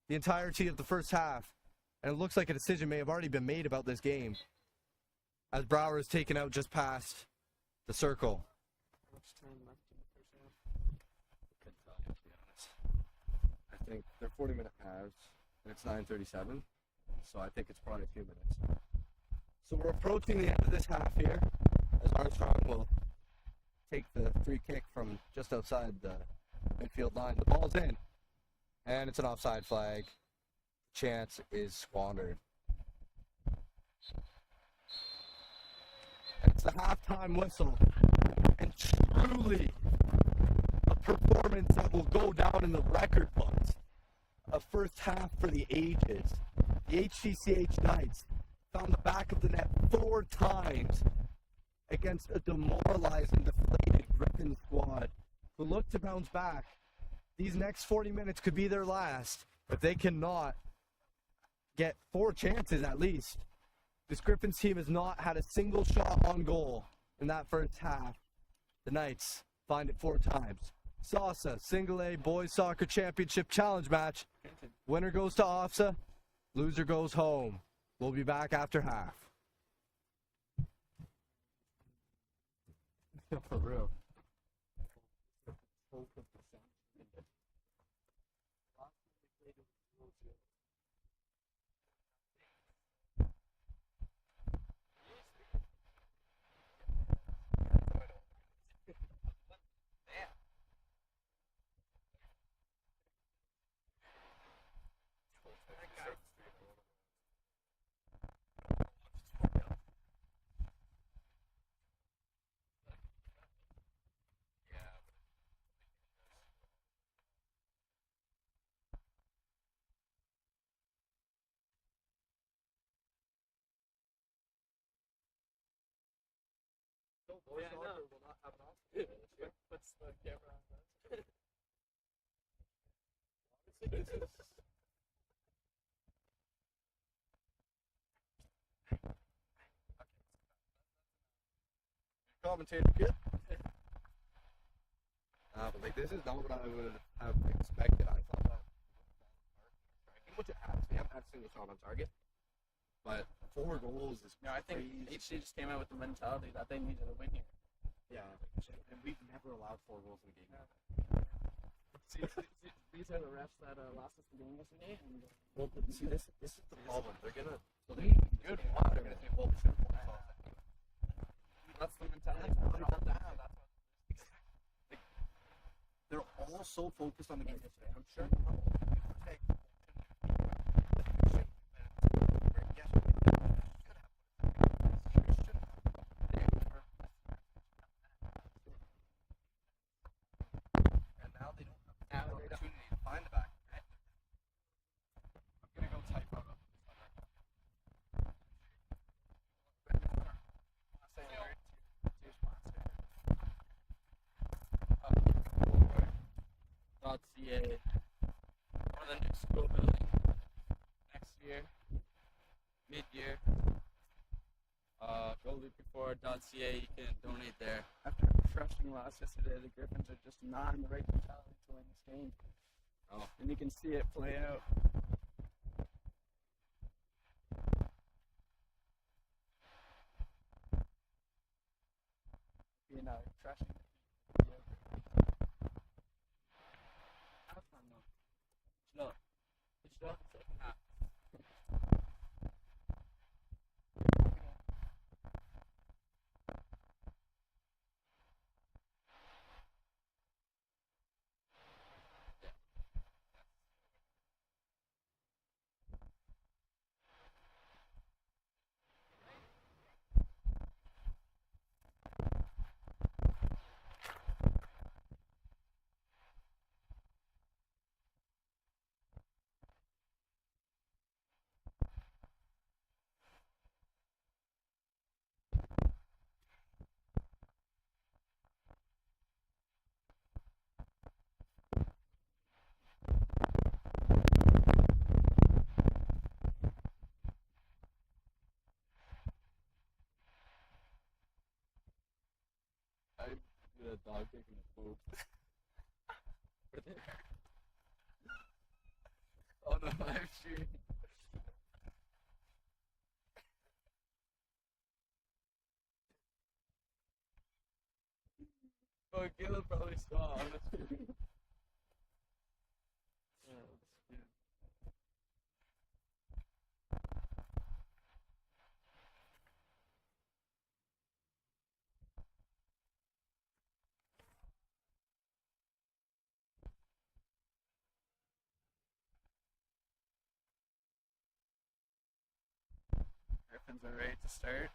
the entirety of the first half. And it looks like a decision may have already been made about this game, as Brouwer is taken out just past the circle. How much time left in the first half? Couldn't tell you, to be honest. I think they're 40-minute halves, and it's 9:37, so I think it's probably a few minutes. So we're approaching the end of this half here, as Armstrong will take the free kick from just outside the midfield line. The ball's in, and it's an offside flag. Chance is squandered. It's the halftime whistle, and truly a performance that will go down in the record books. A first half for the ages. The HDCH Knights found the back of the net 4 times against a demoralizing, deflated Griffin squad who look to bounce back. These next 40 minutes could be their last if they cannot get 4 chances at least. This Griffins team has not had a single shot on goal in that first half. The Knights find it 4 times. SOSSA Single A Boys Soccer Championship Challenge match. Winner goes to OFSA. Loser goes home. We'll be back after half. For real. Yeah, no. Will not have an option. Puts the camera on us. Honestly, this is... Commentator good. But like this is not what I would have expected. I thought that which it has. We haven't had a single shot on target. But 4 goals is No, I think crazy. HC just came out with the mentality that they needed a win here. Yeah, and we've never allowed 4 goals in a game. These are the refs that lost us the game yesterday. And, Well, see, this is the problem. They're gonna good one. They're gonna say, well, we should have won. that's the mentality. They're all so focused on the game yesterday. I'm sure. And now they don't have the opportunity to find the back. I'm gonna here. Goalleapbefore.ca, you can donate there. After a crushing loss yesterday, the Griffins are just not in the right mentality to win this game. Oh. And you can see it play out. You know, crushing it. Have fun though. Slow. Slow. Second half. I did a dog taking a poop. On the live stream. Oh, Guido probably saw on the stream. Griffins are ready to start.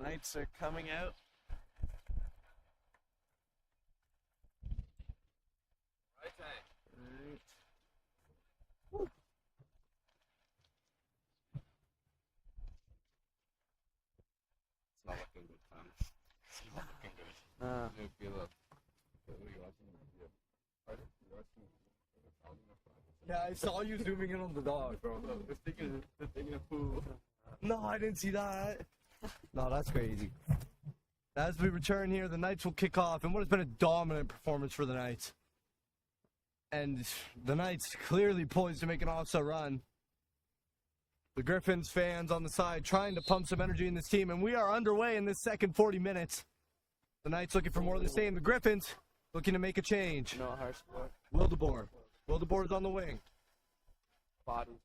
Knights are coming out. Right side. Right. It's not looking good, Tom. It's not looking good. You feel it. What are you watching? Pardon? You're watching? Yeah, I saw you zooming in on the dog, bro. They're taking a poo. No, I didn't see that. No, that's crazy. As we return here, the Knights will kick off in what has been a dominant performance for the Knights. And the Knights clearly poised to make an offset run. The Griffins fans on the side trying to pump some energy in this team, and we are underway in this second 40 minutes. The Knights looking for more of the same. The Griffins looking to make a change. No harsh work. Wildeboer. Wildeboer is on the wing. Body.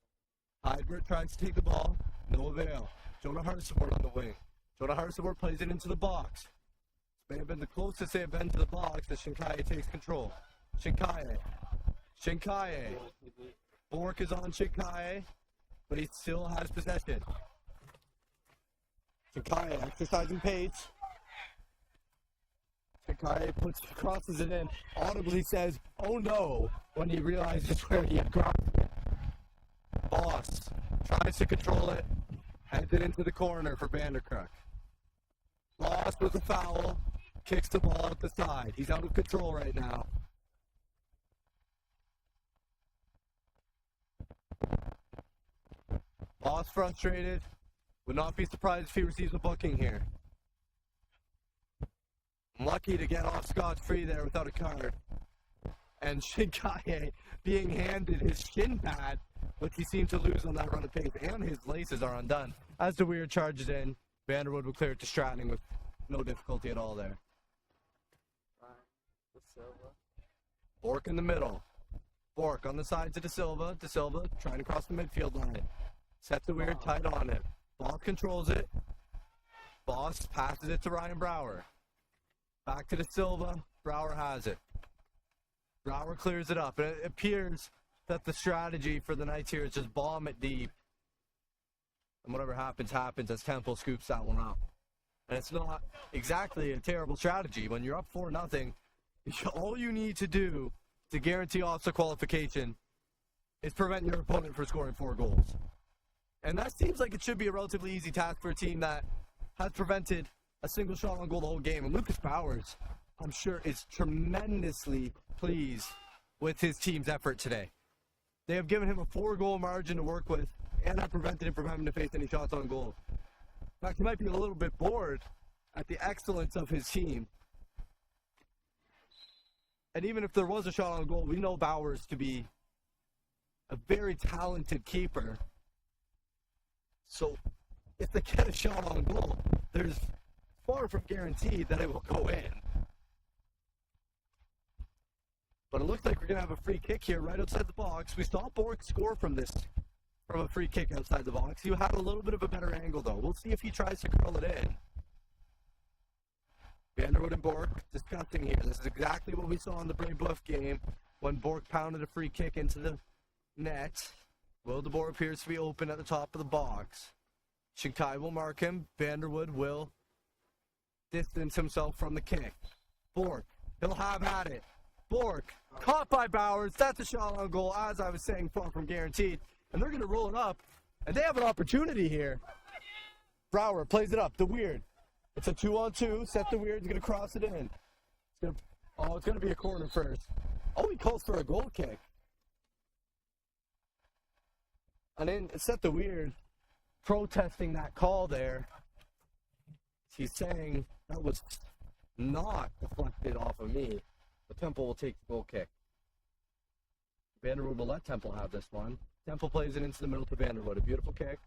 Hybrid tries to take the ball. No avail. Jonah Hartsupport on the wing. Jonah Hartsupport plays it into the box. This may have been the closest they have been to the box as Shinkaye takes control. Shinkaye. Bork is on Shinkaye, but he still has possession. Shinkaye exercising pace. Shinkaye crosses it in. Audibly says, "Oh no," when he realizes where he had crossed it. Boss tries to control it. Heads it into the corner for Vanderkruck. Lost with a foul. Kicks the ball at the side. He's out of control right now. Boss frustrated. Would not be surprised if he receives a booking here. Lucky to get off scot-free there without a card. And Shinkaye being handed his shin pad, which he seemed to lose on that run of pace, and his laces are undone. As the Weir charges in, Vanderwood will clear it to Stratton with No difficulty at all there. The Silva. Bork in the middle. Bork on the side to De Silva. De Silva trying to cross the midfield line. Sets the weird tight on it. Boss controls it. Boss passes it to Ryan Brower. Back to De Silva. Brower has it. Brower clears it up. And it appears that the strategy for the Knights here is just bomb it deep. And whatever happens, happens as Temple scoops that one up. And it's not exactly a terrible strategy. When you're up 4-0, all you need to do to guarantee OSSA qualification is prevent your opponent from scoring 4 goals. And that seems like it should be a relatively easy task for a team that has prevented a single shot on goal the whole game. And Lucas Powers, I'm sure, is tremendously pleased with his team's effort today. They have given him a 4-goal margin to work with and have prevented him from having to face any shots on goal. In fact, he might be a little bit bored at the excellence of his team. And even if there was a shot on goal, we know Bowers to be a very talented keeper. So if they get a shot on goal, there's far from guaranteed that it will go in. But it looks like we're going to have a free kick here right outside the box. We saw Bork score from a free kick outside the box. He had a little bit of a better angle, though. We'll see if he tries to curl it in. Vanderwood and Bork discussing here. This is exactly what we saw in the Bray-Buff game when Bork pounded a free kick into the net. Will de Boer appears to be open at the top of the box. Shinkai will mark him. Vanderwood will distance himself from the kick. Bork, he'll have at it. Bork, caught by Bowers. That's a shot on goal, as I was saying, far from guaranteed. And they're going to roll it up. And they have an opportunity here. Brower plays it up. The Weird. It's a 2-on-2. Set the Weird. He's going to cross it in. It's going to be a corner first. Oh, he calls for a goal kick. And then Set the Weird protesting that call there. He's saying that was not deflected off of me. The Temple will take the goal kick. Vanderwood will let Temple have this one. Temple plays it into the middle to Vanderwood. A beautiful kick.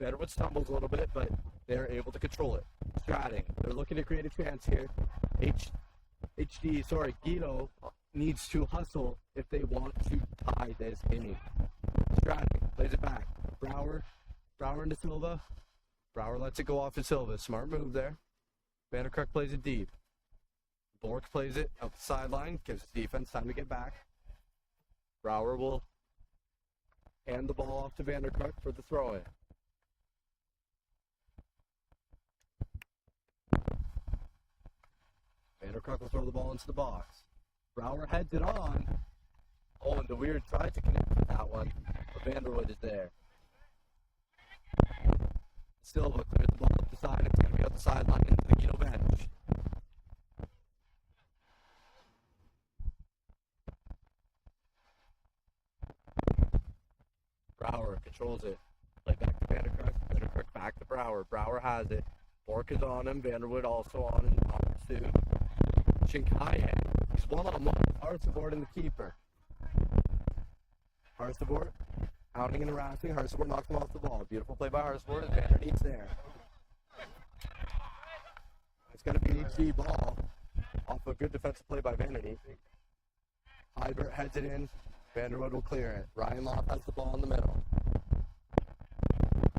Vanderwood stumbles a little bit, but they're able to control it. Stratting. They're looking to create a chance here. Guido needs to hustle if they want to tie this game. Stratting. Plays it back. Brower into Silva. Brower lets it go off to Silva. Smart move there. Vanderkirk plays it deep. Bork plays it up the sideline. Gives the defense time to get back. Brower will hand the ball off to Vanderkirk for the throw-in. Vanderkirk will throw the ball into the box. Brower heads it on. Oh, and the Weird tried to connect with that one, but Vanderwood is there. Silva clears the ball up the side. It's going to be up the sideline into the Guido bench. Brower controls it. Play back to Vanderkirk. Vanderkirk back to Brower. Brower has it. Bork is on him. Vanderwood also on in pursuit. Shinkai. He's one-on-one. Harsabort and the keeper. Harsabort pounding and harassing. Harsabort knocks him off the ball. Beautiful play by Harsabort as Vanderneet's there. It's going to be an HD ball off a good defensive play by Vanderneet. Hybert heads it in. Vanderwood will clear it. Ryan Loft has the ball in the middle.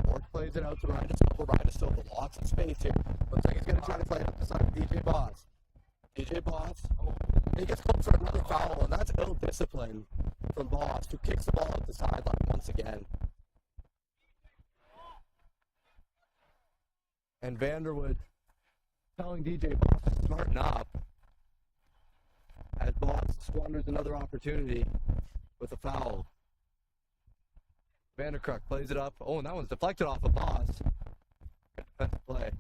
Bork plays it out to Ryan DeSilva. Ryan DeSilva, lots of space here. Looks like he's going to try to play it up the side of DJ Boss. DJ Boss, he gets called for another foul, and that's ill discipline from Boss, who kicks the ball up the sideline once again. And Vanderwood telling DJ Boss to smarten up as Boss squanders another opportunity with a foul. Vanderkirk plays it up. Oh, and that one's deflected off of Boss. Good defensive play.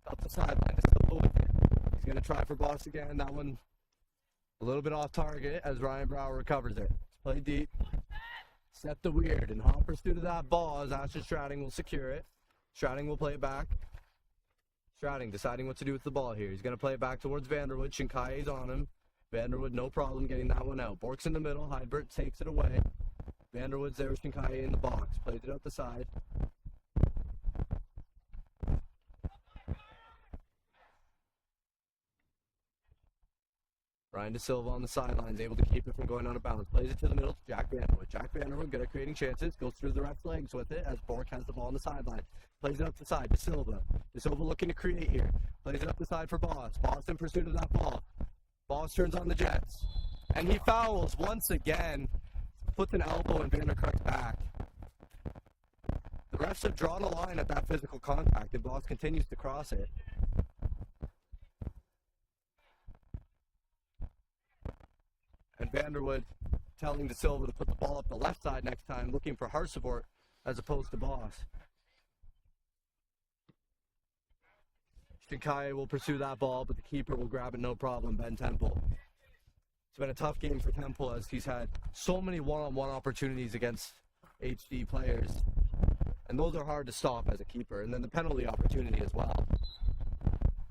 Up the sideline, still with it. He's going to try for Boss again. That one a little bit off target as Ryan Brower recovers it. Play deep. Set the Weird. In hot pursuit of that ball as Asher Stratting will secure it. Stratting will play it back. Stratting deciding what to do with the ball here. He's going to play it back towards Vanderwood. Shinkai is on him. Vanderwood, no problem getting that one out. Bork's in the middle. Hybert takes it away. Vanderwood's there with Shinkai in the box. Plays it up the side. Ryan De Silva on the sidelines, able to keep it from going out of bounds. Plays it to the middle to Jack Vanderwood. Jack Vanderwood good at creating chances. Goes through the ref's legs with it as Bork has the ball on the sideline. Plays it up the side. De Silva. De Silva looking to create here. Plays it up the side for Boss. Boss in pursuit of that ball. Boss turns on the Jets. And he fouls once again. Puts an elbow in Vanderkruik's back. The refs have drawn a line at that physical contact, and Boss continues to cross it. And Vanderwood telling De Silva to put the ball up the left side next time, looking for Harsevort as opposed to Boss. Shinkai will pursue that ball, but the keeper will grab it no problem, Ben Temple. It's been a tough game for Temple as he's had so many one-on-one opportunities against HD players. And those are hard to stop as a keeper. And then the penalty opportunity as well.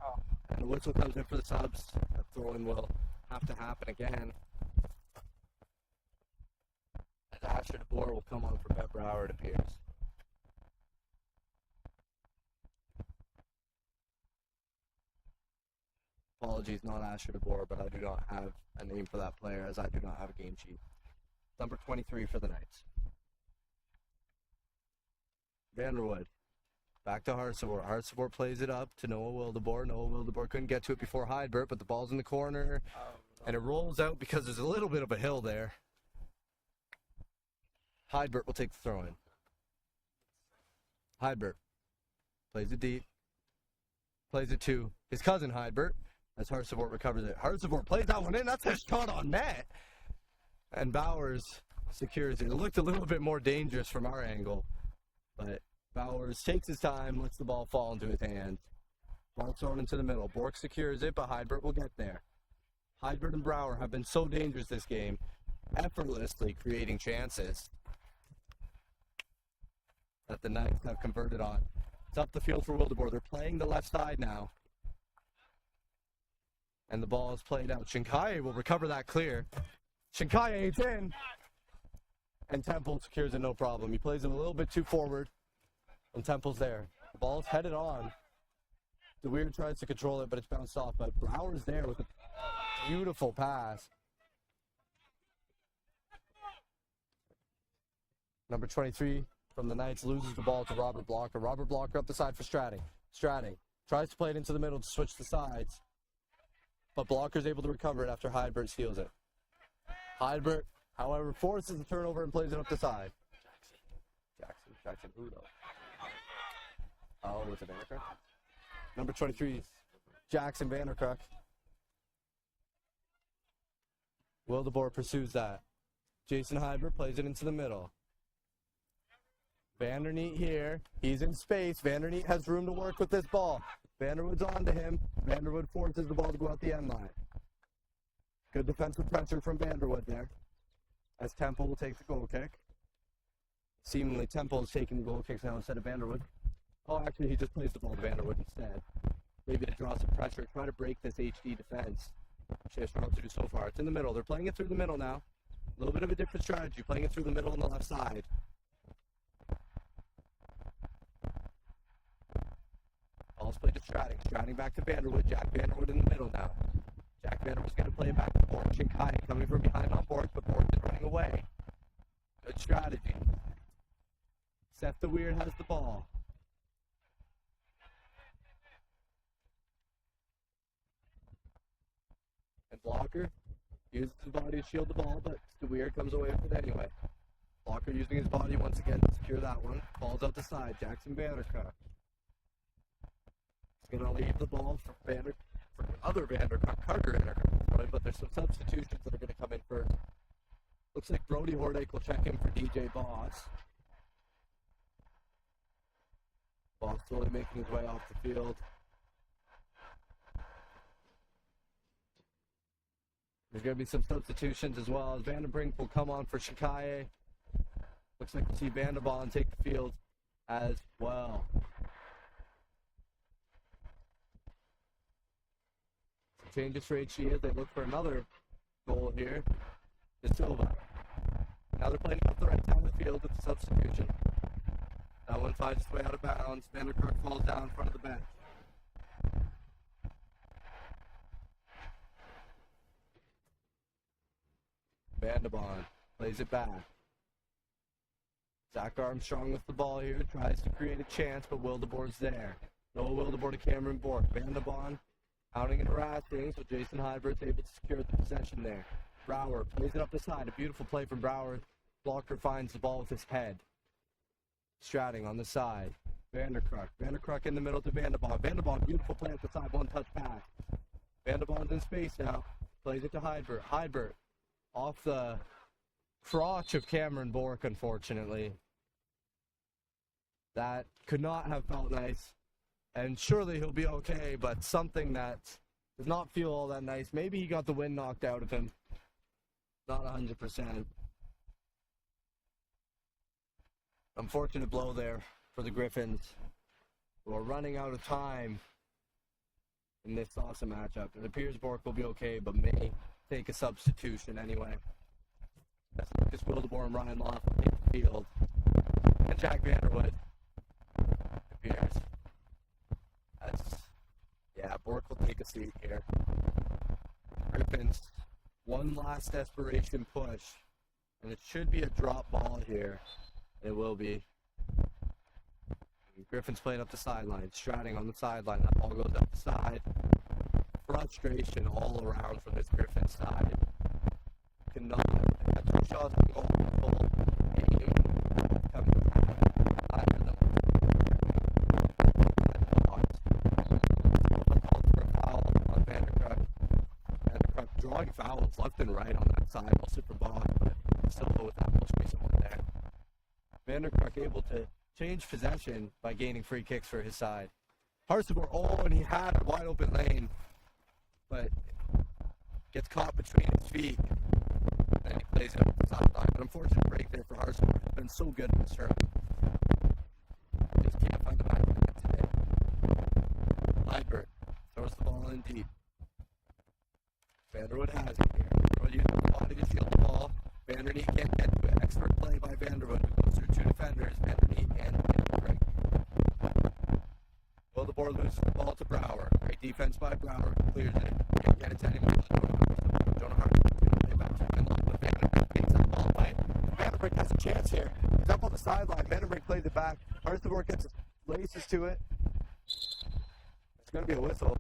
Oh. And the whistle comes in for the subs. That throw-in will have to happen again. As Asher DeBoer will come on for Pep Brower, it appears. Apologies, not Asher DeBoer, but I do not have a name for that player as I do not have a game sheet. Number 23 for the Knights. Vanderwood. Back to Harsevort. Harsevort plays it up to Noah Wildeboer. Noah Wildeboer couldn't get to it before Heidbert, but the ball's in the corner. And it rolls out because there's a little bit of a hill there. Heidbert will take the throw in. Heidbert plays it deep. Plays it to his cousin Heidbert as Harsevort recovers it. Harsevort plays that one in. That's a shot on net. And Bowers secures it. It looked a little bit more dangerous from our angle. But Bowers takes his time, lets the ball fall into his hands. Ball thrown into the middle. Bork secures it, but Heidbert will get there. Heidbert and Brower have been so dangerous this game, effortlessly creating chances that the Knights have converted on. It's up the field for Wildeboer. They're playing the left side now. And the ball is played out. Shinkai will recover that clear. Shinkai it's in. And Temple secures it no problem. He plays it a little bit too forward. And Temple's there. The ball's headed on. DeWeer tries to control it, but it's bounced off. But Brower's there with a beautiful pass. Number 23 from the Knights loses the ball to Robert Blocker. Robert Blocker up the side for Stratting. Stratting tries to play it into the middle to switch the sides. But Blocker's able to recover it after Heidbert steals it. Heidbert, however, forces the turnover and plays it up the side. Jackson Udo. Oh, was it Vanderkruik? Number 23, Jackson Vanderkruik. Wildeboer pursues that. Jason Heidbert plays it into the middle. Vanderneet here. He's in space. Vanderneet has room to work with this ball. Vanderwood's on to him. Vanderwood forces the ball to go out the end line. Good defensive pressure from Vanderwood there. As Temple will take the goal kick. Seemingly Temple is taking the goal kicks now instead of Vanderwood. Oh, actually he just plays the ball to Vanderwood instead. Maybe to draw some pressure, try to break this HD defense. She has struggled to do so far. It's in the middle. They're playing it through the middle now. A little bit of a different strategy, playing it through the middle on the left side. Ball's played to Stratting. Stratting back to Vanderwood. Jack Vanderwood in the middle now. Jack Vanderwood's going to play it back to Bork. Shinkai coming from behind on Bork, but Bork is running away. Good strategy. Seth the Weird has the ball. And Blocker uses his body to shield the ball, but the Weird comes away with it anyway. Blocker using his body once again to secure that one. Ball's out the side. Jackson Vanderkruik. He's going to leave the ball for other Vanderkruik, Carter Vanderkruik, but there's some substitutions that are going to come in first. Looks like Brody Hordake will check in for DJ Boss. Boss slowly making his way off the field. There's going to be some substitutions as well as Vandenbrink will come on for Shikaye. Looks like we'll see Vanderbon take the field as well. Some changes for HG as they look for another goal here. De Silva. Now they're playing off the right side of the field with the substitution. That one finds its way out of bounds. Vanderkruik falls down in front of the bench. Vandenbond plays it back. Zach Armstrong with the ball here, tries to create a chance, but Wildebour's there. Noah Wildebour to Cameron Bork. Vandenbond outing and harassing, so Jason Hybert's able to secure the possession there. Brower plays it up the side. A beautiful play from Brower. Blocker finds the ball with his head. Stratting on the side. Vanderkruk. Vanderkruk in the middle to Vandenbond. Vandenbond, beautiful play at the side, one-touch pass. Vandenbond's in space now. Plays it to Hydbert. Hydbert off the crotch of Cameron Bork, unfortunately. That could not have felt nice. And surely he'll be okay, but something that does not feel all that nice. Maybe he got the wind knocked out of him. Not 100%. Unfortunate blow there for the Griffins, who are running out of time in this SOSSA matchup. It appears Bork will be okay, but may take a substitution anyway. That's Lucas Wildebour and Ryan Loft will take the field. And Jack Vanderwood appears. Bork will take a seat here. Griffins, one last desperation push. And it should be a drop ball here. It will be. Griffin's playing up the sideline, Stratting on the sideline. That ball goes up the side. Frustration all around from this Griffin side. Cannot. Got 2 shots on goal. Full game. Coming back. Either of them. Called for a foul on Vanderkruk. Vanderkruk drawing fouls left and right on that side. Also for Bob, but still with that most recent one there. Vanderkruk able to change possession by gaining free kicks for his side. Harstebor, and he had a wide open lane, but gets caught between his feet. And he plays it up the sideline. An unfortunate break there for Harstebor. He's been so good in this tournament. Just can't find the back of the net today. Hydbert throws the ball in deep. Vanderwood has it here. Vanderwood uses the body to shield the ball. Vanderneet can't get to it. Expert play by Vanderwood, who goes through 2 defenders, Vanderneet and Vanderbrink. Wildebour loses the ball to Brower. Great defense by Brower. Clears it. Can't get it to anyone. Jonah Hart going to play back to him in love, but Vanderbrink gets that ball away. Vanderbrink has a chance here. He's up on the sideline. Vanderbrink plays it back. Harstebor gets laces to it. It's going to be a whistle.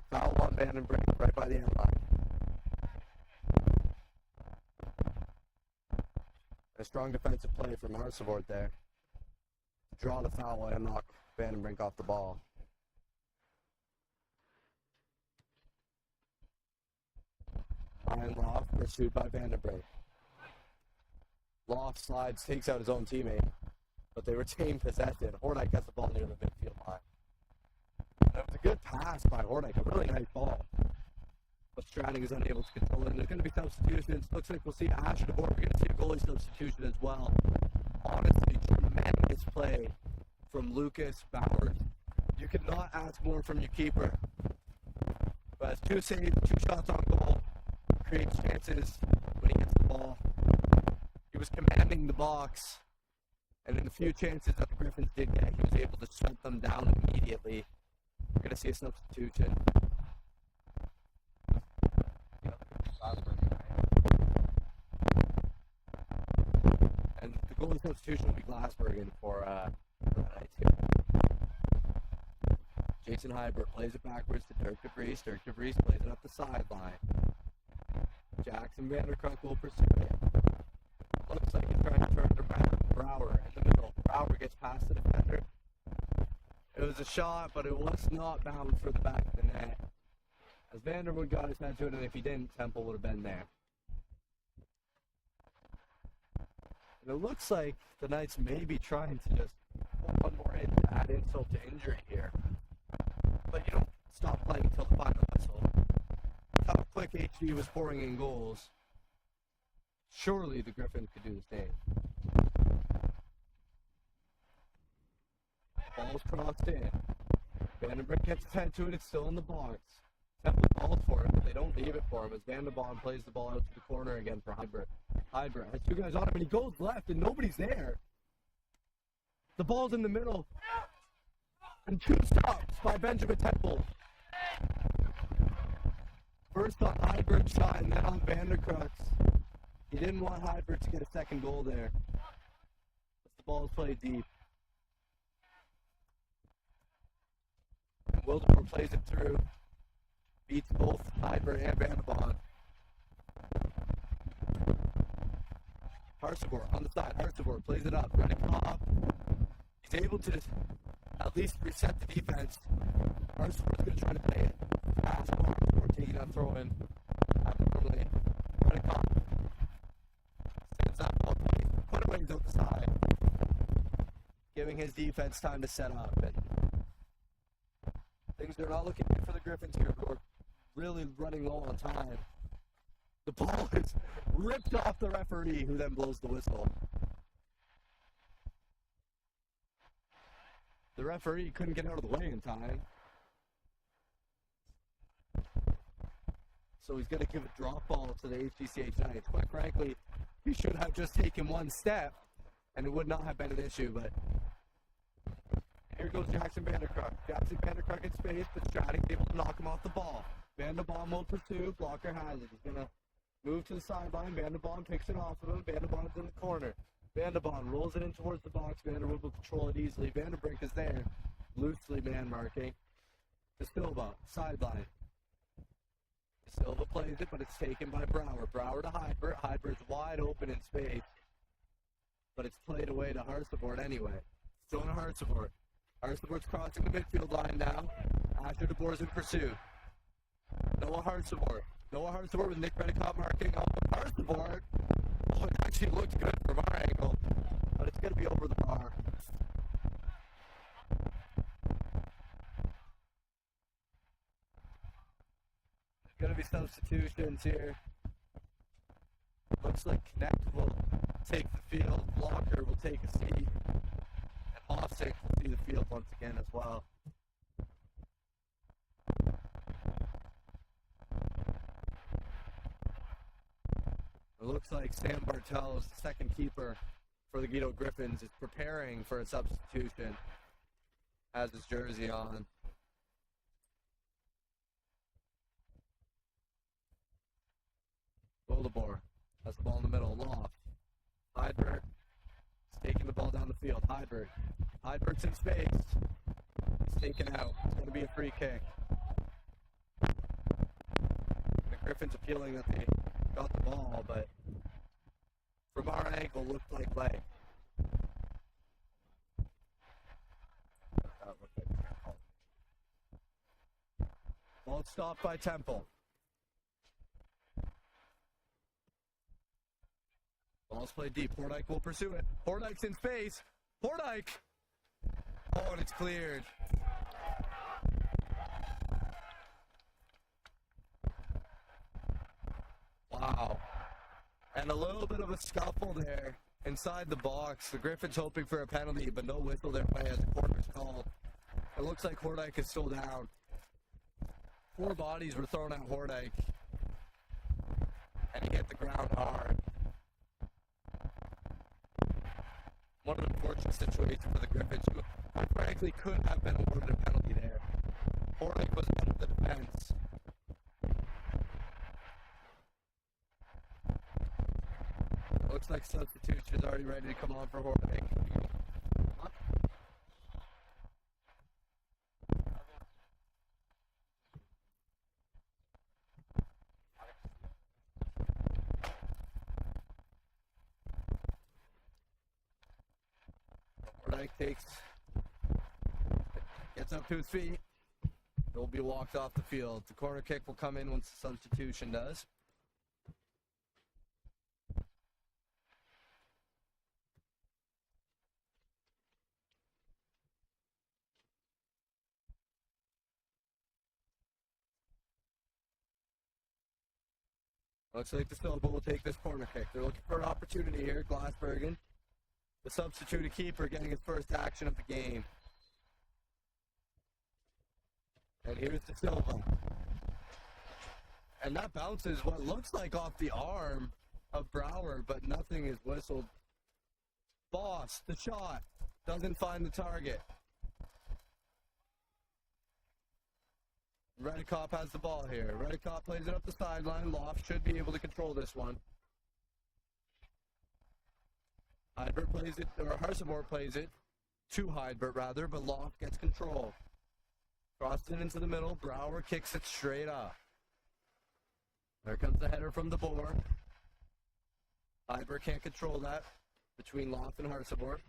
Foul on Vandenbrink right by the end line. A strong defensive play from Harstebor there. Draw the foul and knock Vandenbrink off the ball. Ryan Loft pursued by Vandenbrink. Loft slides, takes out his own teammate, but they retain possession. Hornick gets the ball near the midfield line. That was a good pass by Hornick, a really nice ball. But Stratting is unable to control it. And there's going to be substitutions. Looks like we'll see Ashton Bork. We're going to see a goalie substitution as well. Honestly, tremendous play from Lucas Bowers. You cannot ask more from your keeper. But has 2 saves, 2 shots on goal. Creates chances when he gets the ball. He was commanding the box. And in the few chances that the Griffins did get, he was able to shut them down immediately. We're going to see a substitution. And the goalie substitution will be Glassbergen for night too. Jason Hybert plays it backwards to Dirk DeVries. Dirk DeVries plays it up the sideline. Jackson Vanderkruk will pursue it. Looks like he's trying to turn it around. Brower in the middle. Brower gets past the defender. It was a shot, but it was not bound for the back of the net. As Vanderwood got his head to it, and if he didn't, Temple would have been there. And it looks like the Knights may be trying to just put one more in to add insult to injury here. But you don't stop playing until the final whistle. How quick HD was pouring in goals. Surely the Griffins could do the same. Ball's crossed in. Vandenbrink gets his head to it, it's still in the box. Temple calls for it, but they don't leave it for him as Vandenbond plays the ball out to the corner again for Hybert. Hybert has 2 guys on him, and he goes left, and nobody's there. The ball's in the middle. And 2 stops by Benjamin Temple. first on Heibert's shot and then on Vanderkruk's. He didn't want Heibert to get a second goal there. But the ball is played deep. And Wildemore plays it through. Beats both Heibert and Vanderboon. Harsevor on the side. Harsevor plays it up. Running off. He's able to at least reset the defense. Harsevor's going to try to play it. Pass or taking that throw in. Abnormally. Running off. Sends that ball put away out the side. Giving his defense time to set up. And things are not looking good for the Griffins here. We're really running low on time. The ball is ripped off the referee, who then blows the whistle. The referee couldn't get out of the way in time. So he's going to give a drop ball to the HDCH Knights. Quite frankly, he should have just taken one step, and it would not have been an issue, but here goes Jackson Vanderkruk. Jackson Vanderkruk in space, but Stratton's able to knock him off the ball. Vanderboon will pursue. Blocker has it. He's going to move to the sideline. Vanderboon picks it off of him. Vanderboon's in the corner. Vanderboon rolls it in towards the box. Vanderwood will control it easily. Vanderbrink is there. Loosely man marking. De Silva, sideline. De Silva plays it, but it's taken by Brouwer. Brouwer to Heibert. Heibert's wide open in space. But it's played away to Harsevor anyway. Still to Harsevor. Harsevor's crossing the midfield line now. Asher DeBoer's in pursuit. Noah Harsevor with Nick Redicott marking off of Harsevor. Oh, it actually looked good from our angle, but it's going to be over the bar. There's going to be substitutions here. Looks like Connect will take the field. Blocker will take a seat. And Hofsink will see the field once again as well. It looks like Sam Bartels, the second keeper for the Guido Griffins, is preparing for a substitution. Has his jersey on. Wildemore has the ball in the middle. Loft. Heibert is taking the ball down the field. Heibert's in space. He's taken out. It's going to be a free kick. The Griffins appealing that they got the ball, but from our angle looked like leg. Ball stopped by Temple. Ball's played deep. Hordijk will pursue it. Hordijk's in space. Hordijk! Oh, and it's cleared. Wow. And a little bit of a scuffle there inside the box. The Griffins hoping for a penalty, but no whistle their way as the corner's called. It looks like Hordijk is still down. 4 bodies were thrown at Hordijk. And he hit the ground hard. One of the unfortunate situations for the Griffins, who quite frankly could have been awarded a penalty there. Hordijk was out of the defense. Looks like substitution's already ready to come on for Hordijk. Hordijk gets up to his feet. It will be walked off the field. The corner kick will come in once the substitution does. Looks like the Silva will take this corner kick. They're looking for an opportunity here, Glassbergen. The substituted keeper getting his first action of the game. And here's the Silva. And that bounces what looks like off the arm of Brouwer, but nothing is whistled. Boss, the shot, doesn't find the target. Redicop has the ball here. Redicop plays it up the sideline. Loft should be able to control this one. Hydbert plays it, or Harsabort plays it to Hydbert rather, but Loft gets control. Crosses it into the middle. Brower kicks it straight up. There comes the header from the board. Hydbert can't control that between Loft and Harsabort.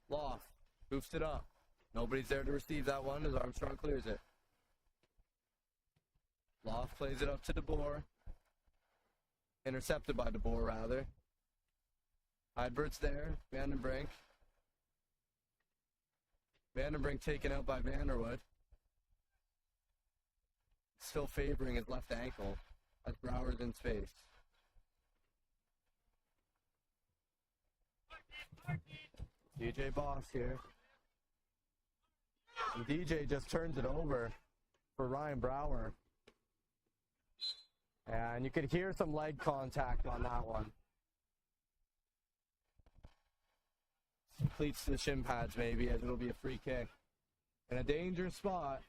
Loft hoofs it up. Nobody's there to receive that one as Armstrong clears it. Loft plays it up to DeBoer. Intercepted by DeBoer, rather. Hydbert's there. Vandenbrink. Vandenbrink taken out by Vanderwood. Still favoring his left ankle as Brower's in space. DJ Boss here. And DJ just turns it over for Ryan Brower. And you could hear some leg contact on that one. Some cleats to the shin pads maybe, as it'll be a free kick. In a dangerous spot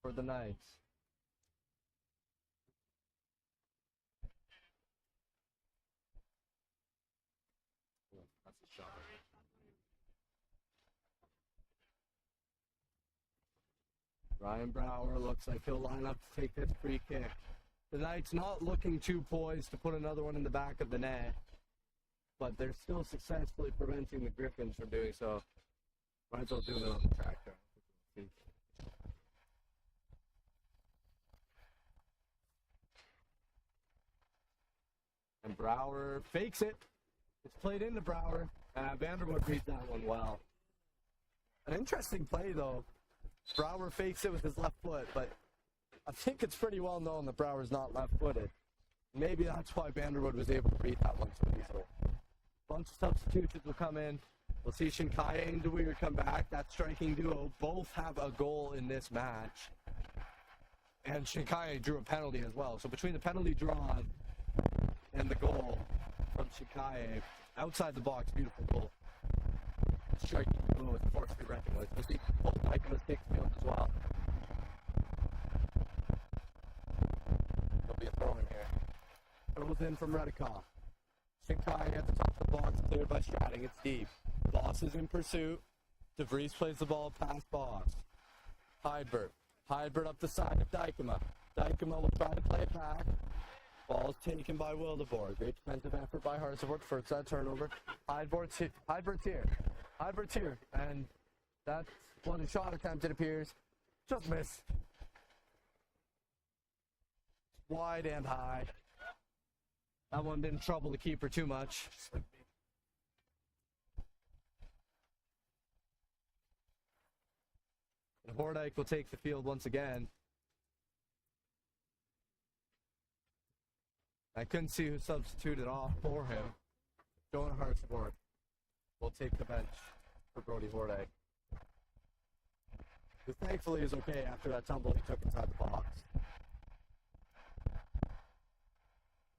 for the Knights. That's a shot. Ryan Brower looks like he'll line up to take this free kick. The Knights not looking too poised to put another one in the back of the net, but they're still successfully preventing the Griffins from doing so. Might as well do it on the tractor. And Brower fakes it. It's played into Brower. Vanderwood reads that one well. An interesting play, though. Brower fakes it with his left foot, but I think it's pretty well known that Brower's not left-footed. Maybe that's why Vanderwood was able to read that one so easily. Bunch of substitutions will come in. We'll see Shinkaye and DeWeer come back. That striking duo both have a goal in this match. And Shinkaye drew a penalty as well. So between the penalty drawn and the goal from Shinkaye, outside the box, beautiful goal. Striking duo is a force to be reckoned with. We'll see both Mike and Stickfield as well. There'll be a throw in here. Throws in from Redicop. Shinkai at the top of the box, cleared by Stratting. It's deep. Boss is in pursuit. DeVries plays the ball past Boss. Hydbert. Hydbert up the side of Dykema. Dykema will try to play it back. Ball's taken by Wildeboer. Great defensive effort by Harsabort. First that turnover. Hydbert's here. Hydbert's here. And that's one shot attempt, it appears. Just missed. Wide and high. That one didn't trouble the keeper too much. And Hordyke will take the field once again. I couldn't see who substituted off for him. Jonah Hartsford will take the bench for Brody Hordyke. Who thankfully is okay after that tumble he took inside the box.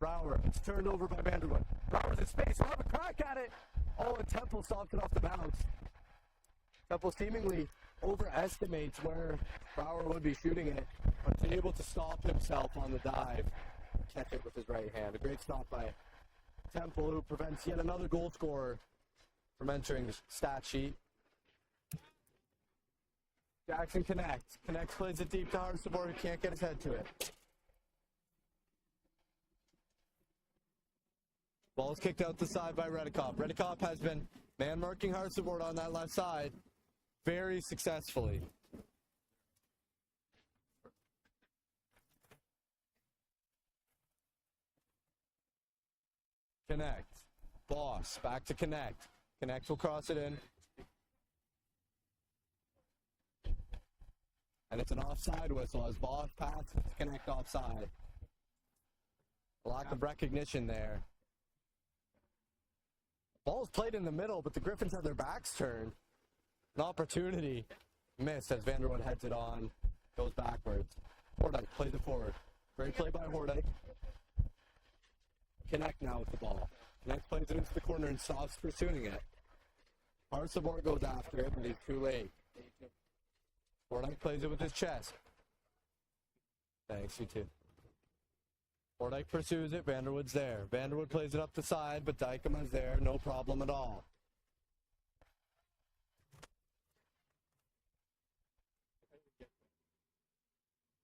Brower, it's turned over by Vanderwood. Brower's in space, he'll have a crack at it! Oh, and Temple stopped it off the bounce. Temple seemingly overestimates where Brower would be shooting it, but is able to stop himself on the dive. Catch it with his right hand. A great stop by Temple, who prevents yet another goal scorer from entering the stat sheet. Jackson connects. Connects, plays it deep to Harsabort, who can't get his head to it. Ball's kicked out the side by Redicop. Redicop has been man-marking Harsabort on that left side very successfully. Connect. Boss, back to Connect. Connect will cross it in. And it's an offside whistle as Boss passes to Connect offside. A lack of recognition there. Ball's played in the middle, but the Griffins have their backs turned. An opportunity missed as Vanderwood heads it on, goes backwards. Hordyke plays it forward. Great play by Hordyke. Connect now with the ball. Connect plays it into the corner and stops pursuing it. Harsabort goes after it, but he's too late. Hordyke plays it with his chest. Thanks, you too. Hordijk pursues it. Vanderwood's there. Vanderwood plays it up the side, but Dykema's there. No problem at all.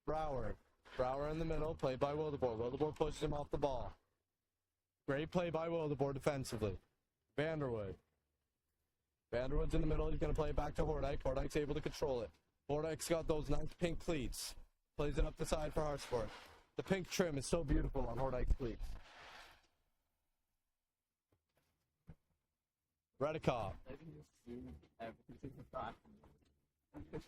Brower in the middle, played by Wildeboer. Wildeboer pushes him off the ball. Great play by Wildeboer defensively. Vanderwood's in the middle. He's going to play it back to Hordijk. Hordijk's able to control it. Hordijk's got those nice pink cleats. Plays it up the side for Harsport. The pink trim is so beautiful on Hordijk's cleats. Redekop.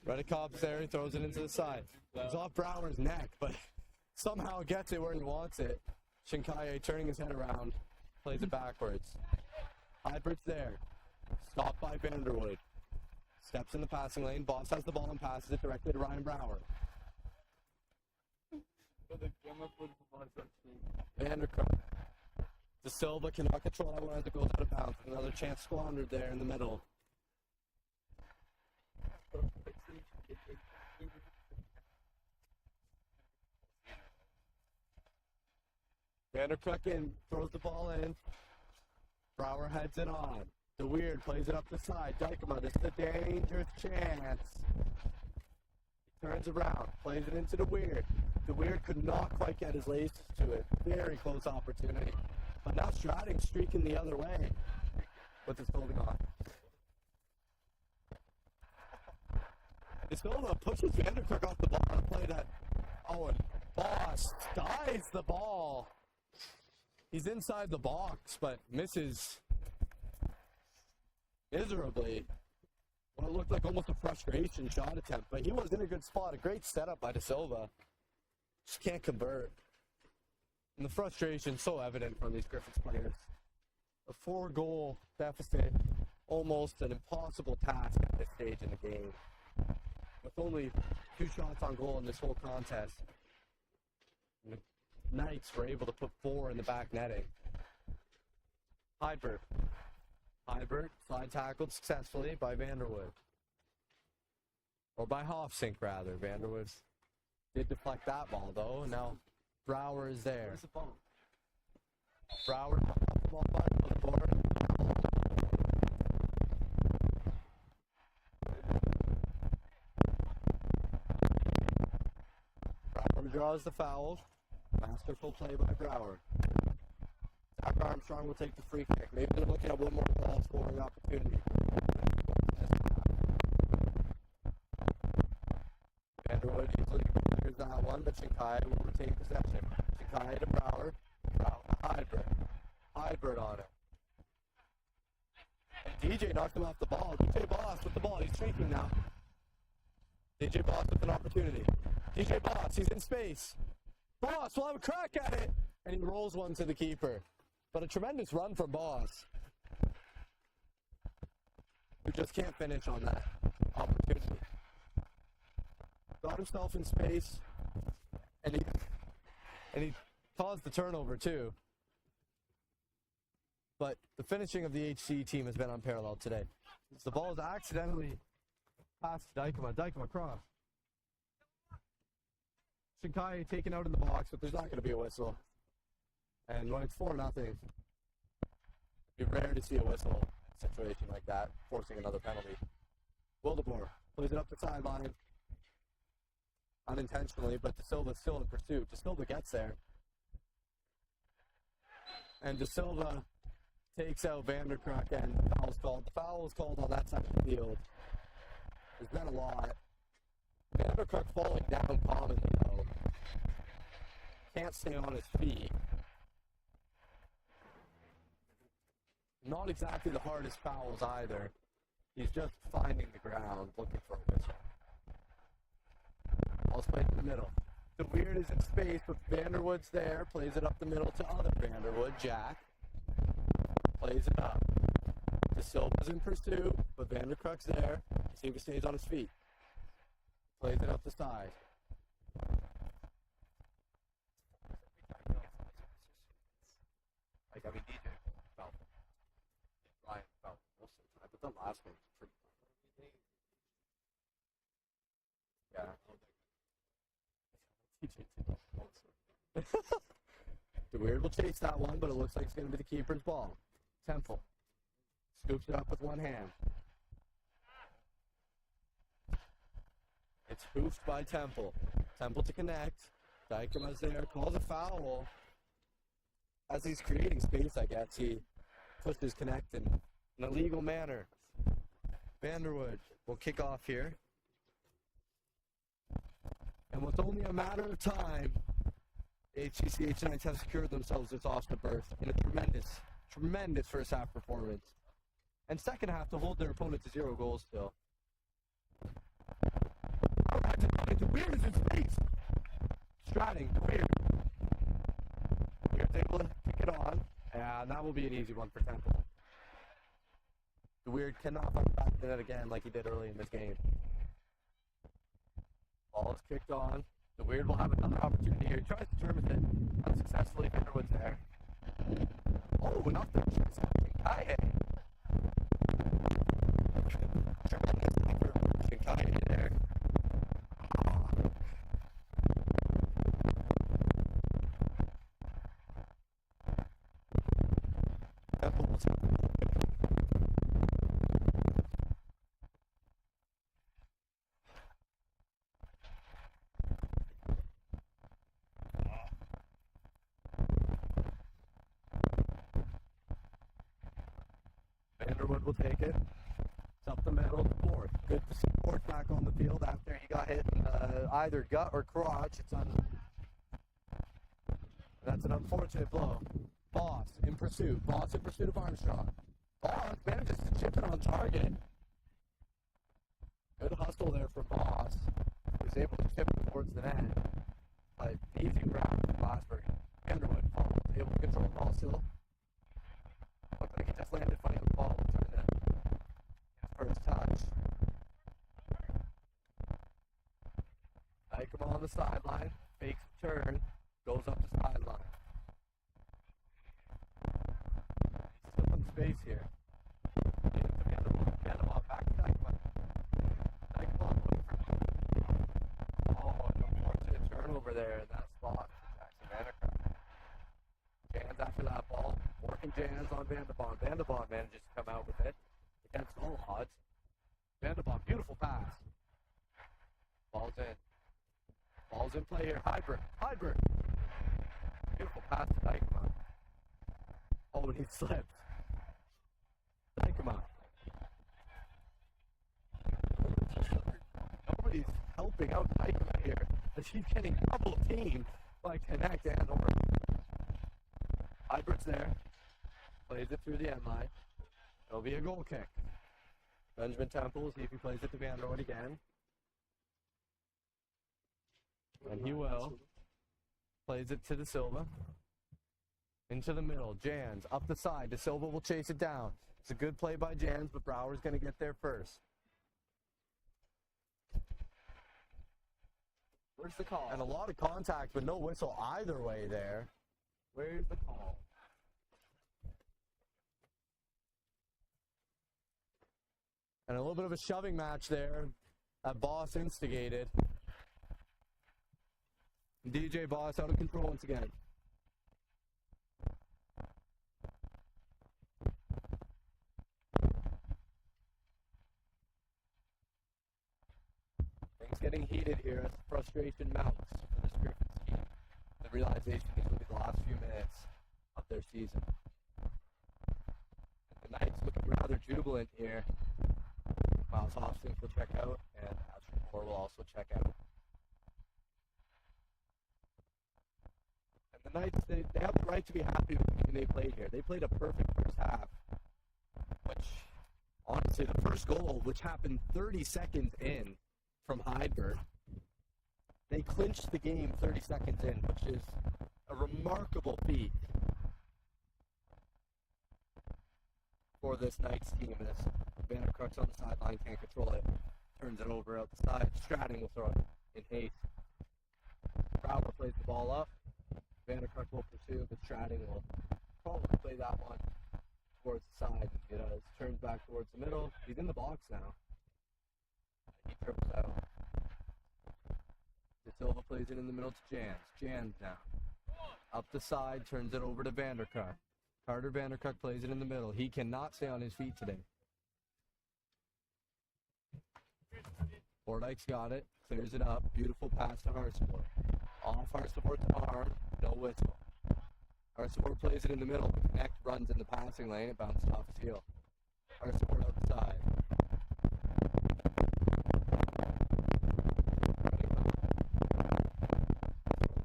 Redekop's there. He throws it into the side. It's off Brower's neck, but somehow gets it where he wants it. Shinkaye turning his head around. Plays it backwards. Hybert's there. Stopped by Vanderwood. Steps in the passing lane. Boss has the ball and passes it directly to Ryan Brower. Vanderkruik. De Silva cannot control that one as it goes out of bounds. Another chance squandered there in the middle. Vanderkruik throws the ball in. Brower heads it on. De Weird plays it up the side. Dykema, this is a dangerous chance. He turns around, plays it into De Weird. De Weird could not quite get his laces to it. Very close opportunity. But now Stratting streaking the other way with his holding on. Silva pushes Vanderkruik off the ball on a play that, and Boss dives the ball. He's inside the box, but misses miserably. What looked like almost a frustration shot attempt, but he was in a good spot. A great setup by De Silva. Just can't convert. And the frustration so evident from these Griffins players. A 4-goal deficit, almost an impossible task at this stage in the game. With only 2 shots on goal in this whole contest. And the Knights were able to put 4 in the back netting. Hybert slide tackled successfully by Vanderwood. Or by Hofsink, rather. Vanderwood did deflect that ball, though. And now Brower is there. Where's the ball? Brower off the ball by the board. Brower draws the foul. Masterful play by Brower. Zach Armstrong will take the free kick. Maybe they're looking at one more ball scoring opportunity. Vanderwood easily clears that one, but Shinkai will retain possession. Shinkai to Brower. Brower to Hybert on it. And DJ knocked him off the ball. DJ Boss with the ball. He's streaking now. DJ Boss with an opportunity. DJ Boss, he's in space. Boss will have a crack at it. And he rolls one to the keeper. But a tremendous run from Boss, who just can't finish on that opportunity. Got himself in space, and he caused the turnover too. But the finishing of the HC team has been unparalleled today. The ball is accidentally passed to Dykema. Dykema cross. Shinkai taken out in the box, but there's not going to be a whistle. And when it's 4-0, it'd be rare to see a whistle situation like that, forcing another penalty. Wildeboer plays it up the sideline. Unintentionally, but De Silva's still in pursuit. De Silva gets there. And De Silva takes out Vanderkruik, and the foul's called. The foul was called on that side of the field. There's been a lot. Vanderkruik falling down commonly, though. Can't stay on his feet. Not exactly the hardest fouls either. He's just finding the ground, looking for a whistle. Ball's played in the middle. The Weird is in space, but Vanderwood's there. Plays it up the middle to other Vanderwood. Jack plays it up. De Silva's in pursuit, but Vanderkruik's there. De Silva stays on his feet. Plays it up the side. Like, DJ felt. Ryan felt most of the time, but the last one was pretty fun. Yeah. The Weird will chase that one, but it looks like it's going to be the keeper's ball. Temple scoops it up with one hand. It's hoofed by Temple. Temple to connect. Dykema's there, calls a foul. As he's creating space, I guess, he pushes connect in an illegal manner. Vanderwood will kick off here. And with only a matter of time, HDCH Knights have secured themselves this OSSA berth in a tremendous first half performance. And second half to hold their opponent to 0 goals still. The Weird is in space. Stratting, the Weird. Weird's able to kick it on. And that will be an easy one for Temple. The Weird cannot find back to the net again like he did early in this game. Ball is kicked on. The Weird will have another opportunity here. He tries to turn with it. Unsuccessfully, Vanderwood's there. Oh, and off the chest. Kaye. Tremendous effort from Kaye there. Vanderwood will take it. It's up the middle, fourth. Good support back on the field after he got hit in either gut or crotch. That's an unfortunate blow. Boss in pursuit. Boss in pursuit of Armstrong. Boss manages to chip it on target. Good hustle there from Boss. He was able to chip it towards the net. Easy grab from Glassberg. Vanderwood able to control the ball still. Looked like he just landed funny on the ball. Trying to first touch. Dykema on the sideline. Fakes the turn. Goes up the sideline. He's still in space here. Vanderbilt back to Dykema. Dykema looking for. Oh, an unfortunate turnover there in that spot for Jackson Vandercraft. Jans after that ball. Working Jans on Vanderbond. Vanderbond manages to come out with it against all odds. Vanderbond, beautiful pass. Ball's in. Ball's in play here. Hybrid. Beautiful pass to Dykema. Oh, and he slipped. Dykema. Nobody's helping out Dykema here. As he's getting double teamed by Connect and Orr. Hybrid's there. Plays it through the end line. It'll be a goal kick. Benjamin Temple, see if he plays it to Vanderwood again. And he will. Plays it to De Silva. Into the middle. Jans up the side. De Silva will chase it down. It's a good play by Jans, but Brower's going to get there first. Where's the call? And a lot of contact, but no whistle either way there. Where's the call? And a little bit of a shoving match there that Boss instigated. DJ Boss out of control once again. Things getting heated here as frustration mounts for this Griffins team. The realization these will be the last few minutes of their season. And the Knights looking rather jubilant here. Miles Hobson will check out, and Astrid Moore will also check out. And the Knights, they have the right to be happy with the game they played here. They played a perfect first half, which, honestly, the first goal, which happened 30 seconds in from Heidberg, they clinched the game 30 seconds in, which is a remarkable feat for this Knights team. This Vandercrux on the sideline can't control it. Turns it over out the side. Stratton will throw it in haste. Brower plays the ball up. Vandercrux will pursue, but Stratton will probably play that one towards the side. He does. Turns back towards the middle. He's in the box now. He trips out. De Silva plays it in the middle to Jans. Jans now. Up the side, turns it over to Vanderkuk. Carter Vanderkuk plays it in the middle. He cannot stay on his feet today. Bordike's got it. Clears it up. Beautiful pass to Harsport. Off Harsport to arm. No whistle. Harsport plays it in the middle. The connect runs in the passing lane. It bounced off his heel. Harsport outside.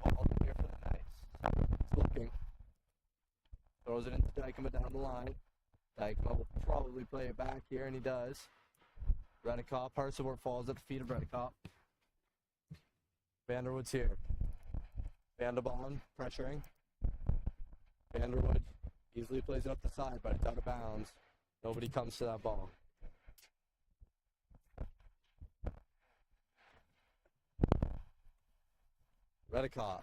Ball in here for the Knights. He's looking. Throws it into Dykema down the line. Dykema will probably play it back here, and he does. Redekop, Harsport falls at the feet of Redekop. Vanderwood's here. Vanderbond pressuring. Vanderwood easily plays it up the side, but it's out of bounds. Nobody comes to that ball. Redekop.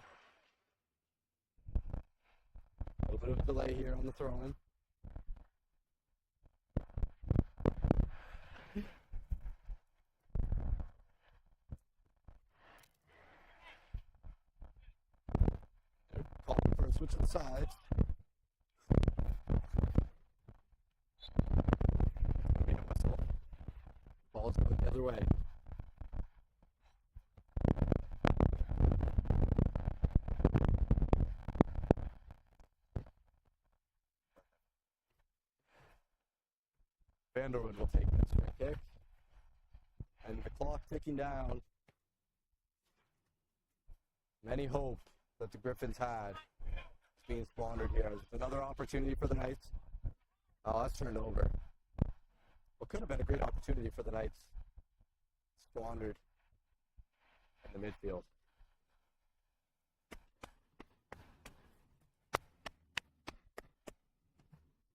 A little bit of a delay here on the throw-in. Calling for a switch to the sides. Need a whistle. Ball's going the other way. Vanderwood will take this free kick. And the clock ticking down. Many hope that the Griffins had is being squandered here. It's another opportunity for the Knights. Oh, that's turned over. What could have been a great opportunity for the Knights. Squandered in the midfield.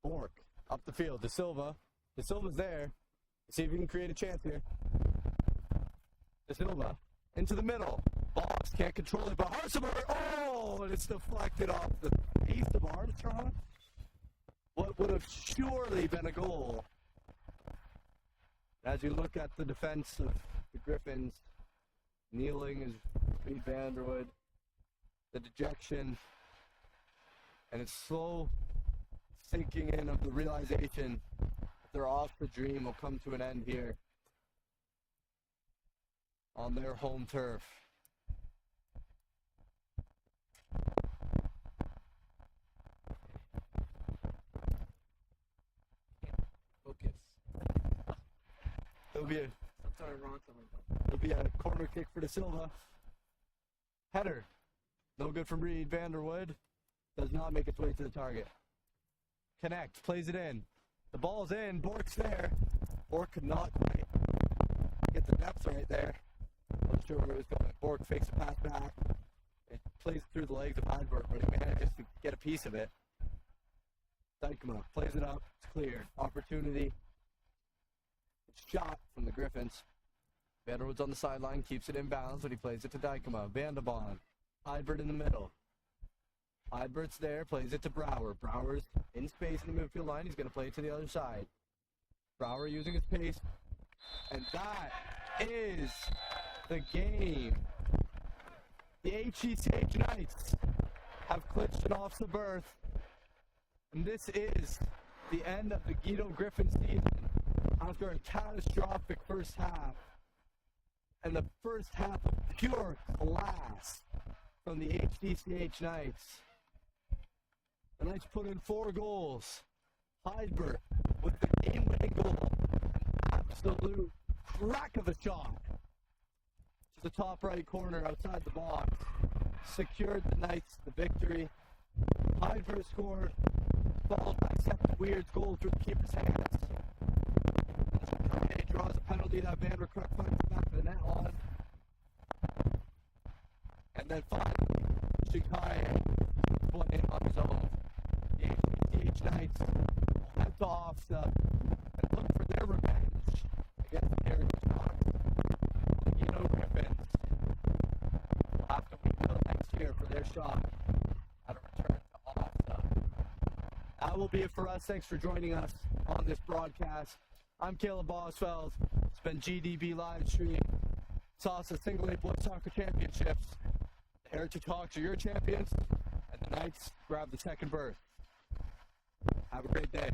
Bork up the field to Silva. De Silva's there. Let's see if he can create a chance here. De Silva into the middle. Bobs can't control it, but Harsport, oh, and it's deflected off the face of Armstrong. What would have surely been a goal. As you look at the defense of the Griffins, kneeling is Reed Vanderwood, the dejection, and it's slow sinking in of the realization that their off the dream will come to an end here on their home turf. Focus. It'll be a corner kick for De Silva. Header. No good from Reed. Vanderwood does not make its way to the target. Connect. Plays it in. The ball's in. Bork's there. Bork could not quite get the depth right there. Not sure where it was going. Bork fakes a pass back. It plays through the legs of Hydberg, but he manages to get a piece of it. Dykema plays it up. It's clear. Opportunity. It's shot from the Griffins. Vanderwood's on the sideline, keeps it in bounds, but he plays it to Dykema. Vandebond. Hydberg in the middle. Hydberg's there, plays it to Brouwer. Brouwer's in space in the midfield line. He's going to play it to the other side. Brouwer using his pace. And that is the game. The HDCH Knights have clinched an off the berth. And this is the end of the Guido Griffin season after a catastrophic first half. And the first half of pure class from the HDCH Knights. The Knights put in 4 goals. Hydberg with the game-winning goal. An absolute crack of a shot to the top right corner outside the box. Secured the Knights the victory. Hydberg scored, followed by Seth Weird's goal through the keeper's hands. He draws a penalty that Vanderkruik finds the back of the net on. And then finally, Shikai put in on his own. The HDCH Knights will head to OFSA and look for their revenge against the Heritage Hawks. The Guido Griffins will have to wait until next year for their shot at a return to OFSA. That will be it for us. Thanks for joining us on this broadcast. I'm Caleb Bosfeld. It's been GDB Live Stream. SOSSA Single A Boys Soccer Championships. The Heritage Hawks are your champions, and the Knights grab the second berth. Have a great day.